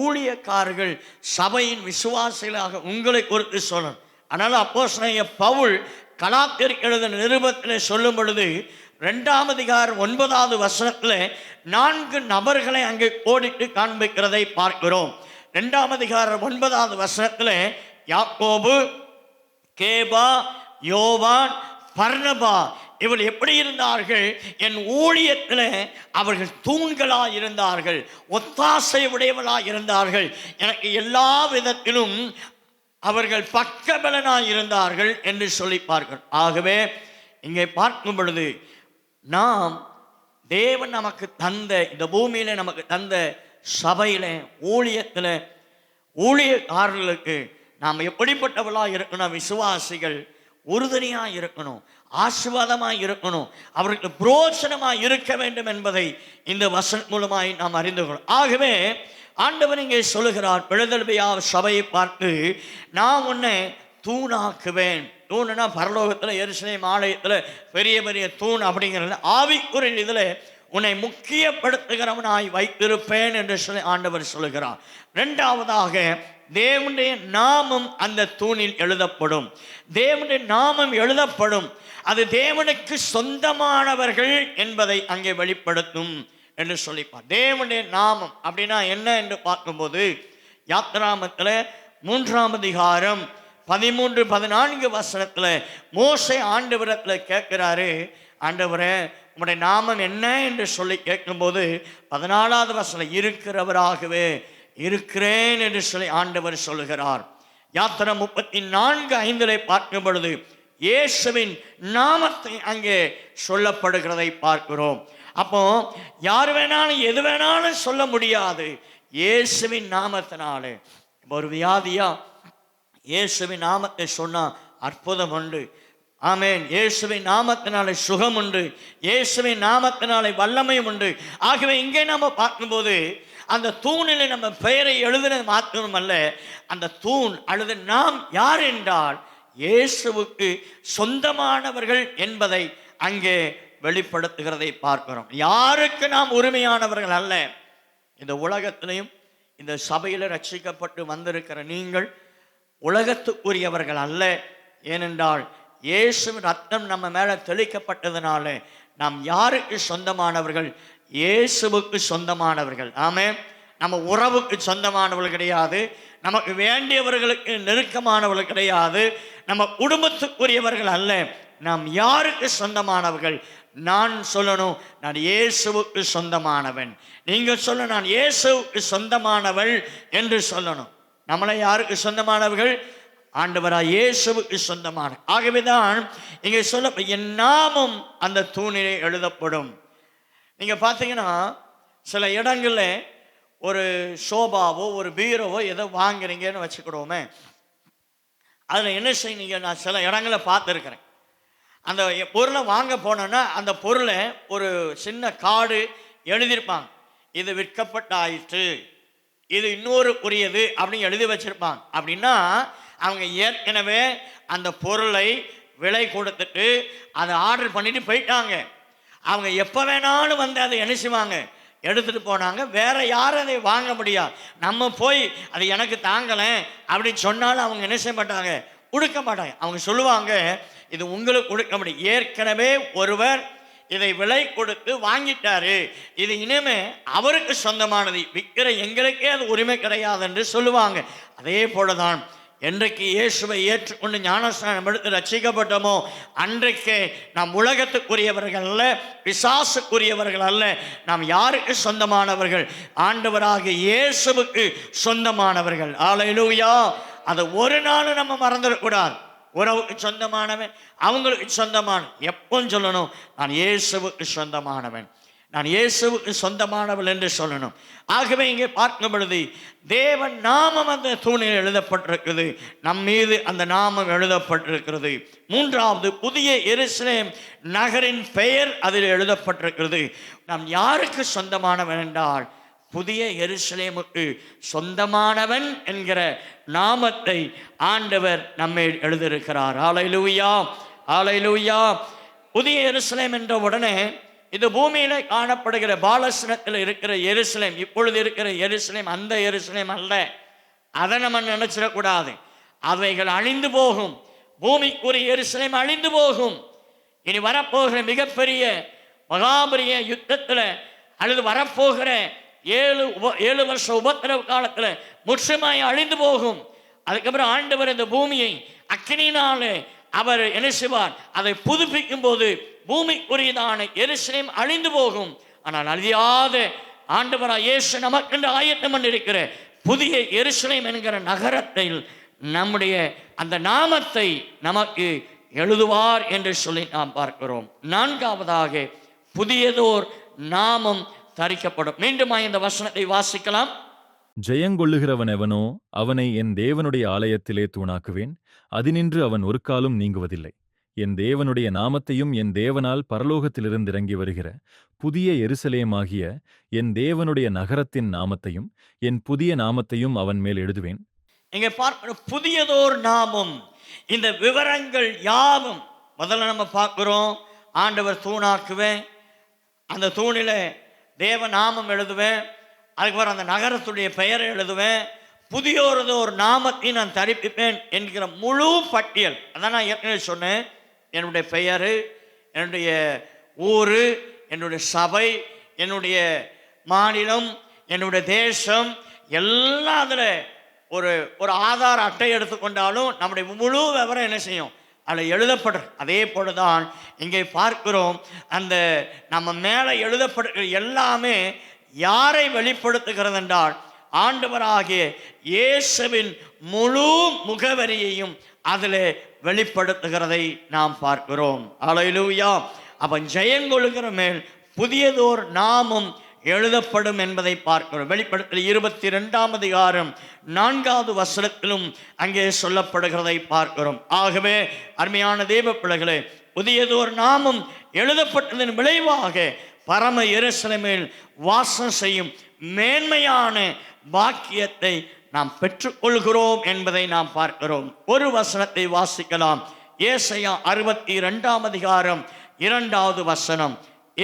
ஊழியக்காரர்கள் சபையின் விசுவாசிகளாக உங்களை குறித்து சொல்லணும். அதனால் அப்போஸ்தலனாகிய பவுல் கலாத்தியருக்கு எழுதின நிருபத்தில் சொல்லும் பொழுது 2ஆம் அதிகாரம் 9வது வசனத்தில் 4 நபர்களை அங்கே கோடிட்டு காண்பிக்கிறதை பார்க்கிறோம். 2ஆம் அதிகாரம் 9வது வசனத்தில் யாக்கோபு, கேபா, யோவான், பர்னபா இவர் எப்படி இருந்தார்கள்? என் ஊழியத்தில் அவர்கள் தூண்களாக இருந்தார்கள், ஒத்தாசை உடையவர்களாக இருந்தார்கள், எனக்கு எல்லா விதத்திலும் அவர்கள் பக்கபலனாக இருந்தார்கள் என்று சொல்லி பார்க்கிறோம். ஆகவே இங்கே பார்க்கும் பொழுது நாம் தேவன் நமக்கு தந்த இந்த பூமியில் நமக்கு தந்த சபையில் ஊழியத்தில் ஊழியக்காரர்களுக்கு நாம் எப்படிப்பட்டவர்களாக இருக்கணும்? விசுவாசிகள் உறுதுணையாக இருக்கணும், ஆசீர்வாதமாக இருக்கணும், அவர்களுக்கு புரோஜனமாக இருக்க வேண்டும் என்பதை இந்த வசனம் மூலமாய் நாம் அறிந்து கொள்ளும். ஆகவே ஆண்டவர் இங்கே சொல்லுகிறார், பிலதெல்பியா சபையை பார்த்து, நான் உன்னை தூணாக்குவேன். தூணுனா பரலோகத்தில் எருசலேம் ஆலயத்தில் பெரிய பெரிய தூண் அப்படிங்கிறது, ஆவிக்குரிய இதில் உன்னை முக்கியப்படுத்துகிறவனாய் வைத்திருப்பேன் என்று சொல்லி ஆண்டவர் சொல்லுகிறார். 2ஆவதாக தேவனுடைய நாமம் அந்த தூணில் எழுதப்படும். தேவனுடைய நாமம் எழுதப்படும், அது தேவனுக்கு சொந்தமானவர்கள் என்பதை அங்கே வெளிப்படுத்தும் என்று சொல்லிப்பார். தேவனுடைய நாமம் அப்படின்னா என்ன என்று பார்க்கும்போது யாத்திராமத்தில் 3ஆம் அதிகாரம் 13-14 வசனத்தில் மோசே ஆண்டவரிடத்தில் கேட்கிறாரு, ஆண்டவரே உம்முடைய நாமம் என்ன என்று சொல்லி கேட்கும்போது 14வது வசனம் இருக்கிறவராகவே இருக்கிறேன் என்று சொல்லி ஆண்டவர் சொல்லுகிறார். யாத்திரை 34:5 பார்க்கும் பொழுது இயேசுவின் நாமத்தை அங்கே சொல்லப்படுகிறதை பார்க்கிறோம். அப்போ யார் வேணாலும் எது வேணாலும் சொல்ல முடியாது, இயேசுவின் நாமத்தினாலே. இப்போ ஒரு வியாதியா இயேசுவின் நாமத்தை சொன்னால் அற்புதம் உண்டு. ஆமென். இயேசுவின் நாமத்தினாலே சுகம் உண்டு, இயேசுவின் நாமத்தினாலே வல்லமையும் உண்டு. ஆகவே இங்கே நம்ம பார்க்கும்போது அந்த தூணில் நம்ம பெயரை எழுதுனது மாத்திரம் அல்ல, அந்த தூண் அல்லது நாம் யார் என்றால் இயேசுவுக்கு சொந்தமானவர்கள் என்பதை அங்கே வெளிப்படுத்துகிறதை பார்க்கிறோம். யாருக்கு நாம் உரிமையானவர்கள் அல்ல. இந்த உலகத்திலையும் இந்த சபையில் ரட்சிக்கப்பட்டு வந்திருக்கிற நீங்கள் உலகத்துக்குரியவர்கள் அல்ல. ஏனென்றால் இயேசுவின் ரத்தம் நம்ம மேலே தெளிக்கப்பட்டதுனால நாம் யாருக்கு சொந்தமானவர்கள்? இயேசுவுக்கு சொந்தமானவர்கள். ஆமென். நம்ம உறவுக்கு சொந்தமானவர்கள் கிடையாது, நமக்கு வேண்டியவர்களுக்கு நெருக்கமானவர்கள் கிடையாது, நம்ம குடும்பத்துக்குரியவர்கள் அல்ல. நாம் யாருக்கு சொந்தமானவர்கள்? நான் சொல்லணும், நான் இயேசுவுக்கு சொந்தமானவன். நீங்கள் சொல்ல, நான் இயேசுவுக்கு சொந்தமானவள் என்று சொல்லணும். நம்மளை யாருக்கு சொந்தமானவர்கள்? ஆண்டவராய் இயேசுவுக்கு சொந்தமான. ஆகவேதான் இங்கே சொல்ல, என் நாமம் அந்த தூணிலே எழுதப்படும். நீங்கள் பார்த்தீங்கன்னா சில இடங்களில் ஒரு சோபாவோ ஒரு பீரோவோ ஏதோ வாங்குறீங்கன்னு வச்சுக்கிடுவோமே, அதில் என்ன செய்யுங்க, நான் சில இடங்களில் பார்த்துருக்கிறேன். அந்த பொருளை வாங்க போனோன்னா அந்த பொருளை ஒரு சின்ன கார்டு எழுதியிருப்பாங்க, இது விற்கப்பட்டாயிற்று, இது இன்னொரு உரியது அப்படின்னு எழுதி வச்சிருப்பாங்க. அப்படின்னா அவங்க ஏற்கனவே அந்த பொருளை விலை கொடுத்துட்டு அதை ஆர்டர் பண்ணிட்டு போயிட்டாங்க. அவங்க எப்போ வேணாலும் வந்து அதை என்ன செய்வாங்க, எடுத்துகிட்டு போனாங்க. வேற யாரும் அதை வாங்க முடியாது. நம்ம போய் அது எனக்கு தாங்கலை அப்படின்னு சொன்னாலும் அவங்க என்ன செய்ய மாட்டாங்க, கொடுக்க மாட்டாங்க. அவங்க சொல்லுவாங்க, இது உங்களுக்கு கொடுக்க முடியும், ஏற்கனவே ஒருவர் இதை விலை கொடுத்து வாங்கிட்டாரு, இது இனிமே அவருக்கு சொந்தமானது, விற்கிற எங்களுக்கே அது உரிமை கிடையாது என்று சொல்லுவாங்க. அதே போலதான் என்றைக்கு இயேசுவை ஏற்றுக்கொண்டு ஞானஸ்நானம் எடுத்து ரட்சிக்கப்பட்டோமோ அன்றைக்கே நாம் உலகத்துக்குரியவர்கள் அல்ல, பிசாசுக்குரியவர்கள் அல்ல. நாம் யாருக்கு சொந்தமானவர்கள்? ஆண்டவராகிய இயேசுவுக்கு சொந்தமானவர்கள். அல்லேலூயா. அதை ஒரு நாள் நம்ம மறந்துடக்கூடாது. உறவுக்கு சொந்தமானவன், அவங்களுக்கு சொந்தமான, எப்போ சொல்லணும், நான் இயேசுவுக்கு சொந்தமானவன். நான் இயேசுவுக்கு சொந்தமானவள் என்று சொல்லணும். ஆகவே இங்கே பார்க்கும் பொழுது தேவன் நாமம் அந்த தூணில் எழுதப்பட்டிருக்கிறது, நம் மீது அந்த நாமம் எழுதப்பட்டிருக்கிறது. மூன்றாவது, புதிய எருசலேம் நகரின் பெயர் அதில் எழுதப்பட்டிருக்கிறது. நாம் யாருக்கு சொந்தமானவன் என்றால் புதிய எருசலேமுக்கு சொந்தமானவன் என்கிற நாமத்தை ஆண்டவர் நம்மேல் எழுதியிருக்கிறார். அல்லேலூயா, அல்லேலூயா. புதிய எருசலேம் என்ற உடனே இது பூமியில காணப்படுகிற பாலஸ்தீனத்தில் இருக்கிற எருசலேம், இப்பொழுது இருக்கிற எருசலேம் அந்த எருசலேம் அல்ல. அதை நம்ம நினைச்சிடக்கூடாது. அவைகள் அழிந்து போகும். பூமிக்குரிய எருசலேம் அழிந்து போகும். இனி வரப்போகிற மிகப்பெரிய மகாபெரிய யுத்தத்தில் அல்லது வரப்போகிற 7 வருஷ உபத்திரவ காலத்தில் முற்றுமாய் அழிந்து போகும். அதுக்கப்புறம் ஆண்டவர் இந்த பூமியை அக்கினியினாலே அவர் என்ன செய்வார்? அதை புதுப்பிக்கும் போது பூமிக்குரியதான எருசலேம் அழிந்து போகும். ஆனால் அழியாத ஆண்டவராகிய இயேசு நமக்கென்று ஆயத்தம் பண்ணியிருக்கிற புதிய எருசலேம் என்கிற நகரத்தில் நம்முடைய அந்த நாமத்தை நமக்கு எழுதுவார் என்று சொல்லி நாம் பார்க்கிறோம். நான்காவதாக, புதியதோர் நாமம் தரிக்கப்படும். மீண்டும் இந்த வசனத்தை வாசிக்கலாம். ஜெயங்கொள்ளுகிறவன் எவனோ அவனை என் தேவனுடைய ஆலயத்திலே தூணாக்குவேன், அதினின்று அவன் ஒரு காலும் நீங்குவதில்லை. என் தேவனுடைய நாமத்தையும் என் தேவனால் பரலோகத்திலிருந்து இறங்கி வருகிற புதிய எருசலேமாகிய என் தேவனுடைய நகரத்தின் நாமத்தையும் என் புதிய நாமத்தையும் அவன் மேல் எழுதுவேன். இங்கே பார்க்கிறோம், புதியதோர் நாமம். இந்த விவரங்கள் யாவும் முதல்ல நம்ம பார்க்கிறோம். ஆண்டவர் தூணாக்குவேன், அந்த தூணில தேவ நாமம் எழுதுவேன், அதுக்கப்புறம் அந்த நகரத்துடைய பெயரை எழுதுவேன், புதியோரதோர் நாமத்தை நான் தரிப்பிப்பேன் என்கிற முழு பட்டியல். அதான் நான் ஏற்கனவே சொன்னேன். என்னுடைய பெயர், என்னுடைய ஊர், என்னுடைய சபை, என்னுடைய மாநிலம், என்னுடைய தேசம் எல்லாம் அதில் ஒரு ஆதார அட்டை எடுத்துக்கொண்டாலும் நம்முடைய முழு விவரம் என்ன செய்யும்? அதில் எழுதப்படுற. அதே போல தான் இங்கே பார்க்கிறோம். அந்த நம்ம மேலே எழுதப்படுகிற எல்லாமே யாரை வெளிப்படுத்துகிறது என்றால் ஆண்டவராகிய இயேசுவின் முழு முகவரியையும் அதில் வெளிப்படுத்துகிறதை நாம் பார்க்கிறோம். அல்லேலூயா. அவன் ஜெயங்கொள்ளுகிற மேல் புதியதோர் நாமம் எழுதப்படும் என்பதை பார்க்கிறோம். வெளிப்படுத்தல் 22ஆம் அதிகாரம் 4வது வசனத்திலும் அங்கே சொல்லப்படுகிறதை பார்க்கிறோம். ஆகவே அருமையான தேவ பிள்ளைகளே, புதியதோர் நாமம் எழுதப்பட்டதன் விளைவாக பரம எருசலேமில் வாசம் செய்யும் மேன்மையான பாக்கியத்தை நாம் பெற்றுக்கொள்கிறோம் என்பதை நாம் பார்க்கிறோம். ஒரு வசனத்தை வாசிக்கலாம். ஏசாயா 62ஆம் அதிகாரம் 2வது வசனம்.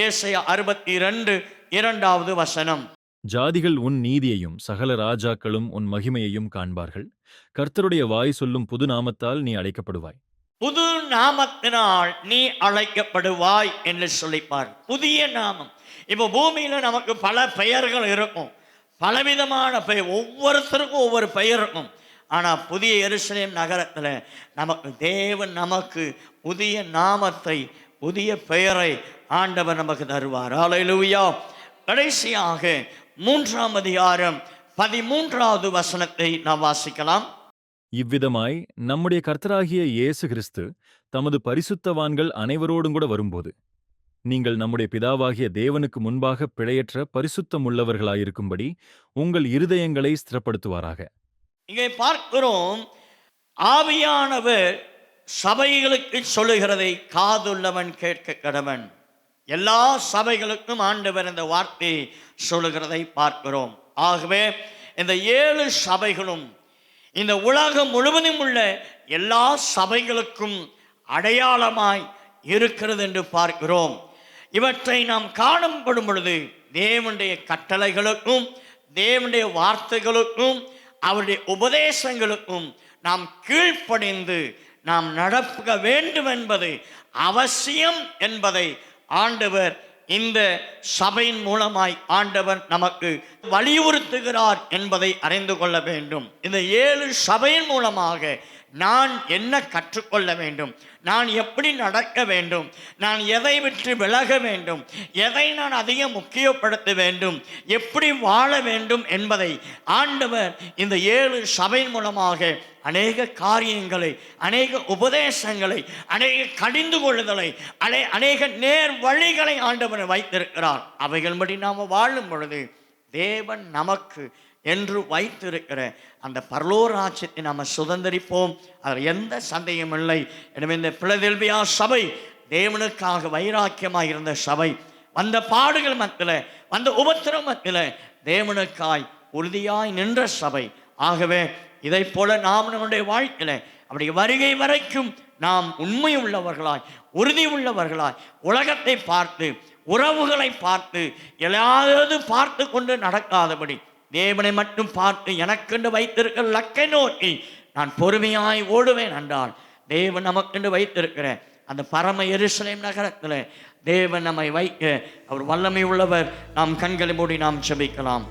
ஏசாயா 62 2வது வசனம். ஜாதிகள் உன் நீதியையும் சகல ராஜாக்களும் உன் மகிமையையும் காண்பார்கள். கர்த்தருடைய வாய் சொல்லும் புது நாமத்தால் நீ அழைக்கப்படுவாய். புது நாமத்தினால் நீ அழைக்கப்படுவாய் என்று சொல்லிப்பார். புதிய நாமம். இப்போ பூமியில நமக்கு பல பெயர்கள் இருக்கும், பலவிதமான பெயர், ஒவ்வொருத்தருக்கும் ஒவ்வொரு பெயர் இருக்கும். ஆனால் புதிய எருசலேம் நகரத்தில் நமக்கு தேவன் நமக்கு புதிய நாமத்தை, புதிய பெயரை ஆண்டவர் நமக்கு தருவார். அல்லேலூயா. கடைசியாக 3ஆம் அதிகாரம் 13வது வசனத்தை நாம் வாசிக்கலாம். இவ்விதமாய் நம்முடைய கர்த்தராகிய இயேசு கிறிஸ்து தமது பரிசுத்தவான்கள் அனைவரோடும் கூட வரும்போது நீங்கள் நம்முடைய பிதாவாகிய தேவனுக்கு முன்பாக பிழையற்ற பரிசுத்தம் உள்ளவர்களாயிருக்கும்படி உங்கள் இருதயங்களை ஸ்திரப்படுத்துவாராக. இங்கே பார்க்கிறோம், ஆவியானவர் சபைகளுக்கு சொல்லுகிறதை காதுள்ளவன் கேட்க கடவன். எல்லா சபைகளுக்கும் ஆண்டவர் இந்த வார்த்தையை சொல்லுகிறதை பார்க்கிறோம். ஆகவே இந்த 7 சபைகளும் இந்த உலகம் முழுவதும் உள்ள எல்லா சபைகளுக்கும் அடையாளமாய் இருக்கிறது என்று பார்க்கிறோம். இவற்றை நாம் காணப்படும் பொழுது தேவனுடைய கட்டளைகளுக்கும் தேவனுடைய வார்த்தைகளுக்கும் அவருடைய உபதேசங்களுக்கும் நாம் கீழ்ப்படிந்து நாம் நடக்க வேண்டும் என்பது அவசியம் என்பதை ஆண்டவர் இந்த சபையின் மூலமாய் ஆண்டவர் நமக்கு வலியுறுத்துகிறார் என்பதை அறிந்து கொள்ள வேண்டும். இந்த 7 சபையின் மூலமாக நான் என்ன கற்றுக்கொள்ள வேண்டும், நான் எப்படி நடக்க வேண்டும், நான் எதை விட்டு விலக வேண்டும், எதை நான் அதிகம் முக்கியப்படுத்த வேண்டும், எப்படி வாழ வேண்டும் என்பதை ஆண்டவர் இந்த 7 சபை மூலமாக அநேக காரியங்களை, அநேக உபதேசங்களை, அநேக கடிந்து கொள்ளுதலை, அநேக நேர் வழிகளை ஆண்டவர் வைத்திருக்கிறார். அவைகள்படி நாம் வாழும் பொழுது தேவன் நமக்கு என்று வைத்திருக்கிற அந்த பரலோராஜ்யத்தை நாம் சுதந்திரிப்போம். அதில் எந்த சந்தேகமும் இல்லை. எனவே இந்த பிலதெல்பியா சபை தேவனுக்காக வைராக்கியமாக இருந்த சபை, வந்த பாடுகள் மத்தியில், வந்த உபத்திரம் மத்தியில் தேவனுக்காய் உறுதியாய் நின்ற சபை. ஆகவே இதை போல நாம் நம்முடைய வாழ்க்கையில் அப்படி வருகை வரைக்கும் நாம் உண்மை உள்ளவர்களாய், உறுதி உள்ளவர்களாய், உலகத்தை பார்த்து, உறவுகளை பார்த்து, எல்லாவது பார்த்து கொண்டு நடக்காதபடி தேவனை மட்டும் பார்த்து எனக்கென்று வைத்திருக்கிற லக்கை நோக்கி நான் பொறுமையாய் ஓடுவேன் என்றால், தேவன் நமக்கென்று வைத்திருக்கிற அந்த பரம எருசலேம் நகரத்தில் தேவன் நம்மை வைக்க அவர் வல்லமை உள்ளவர். நாம் கண்களை மூடி நாம் ஜெபிக்கலாம்.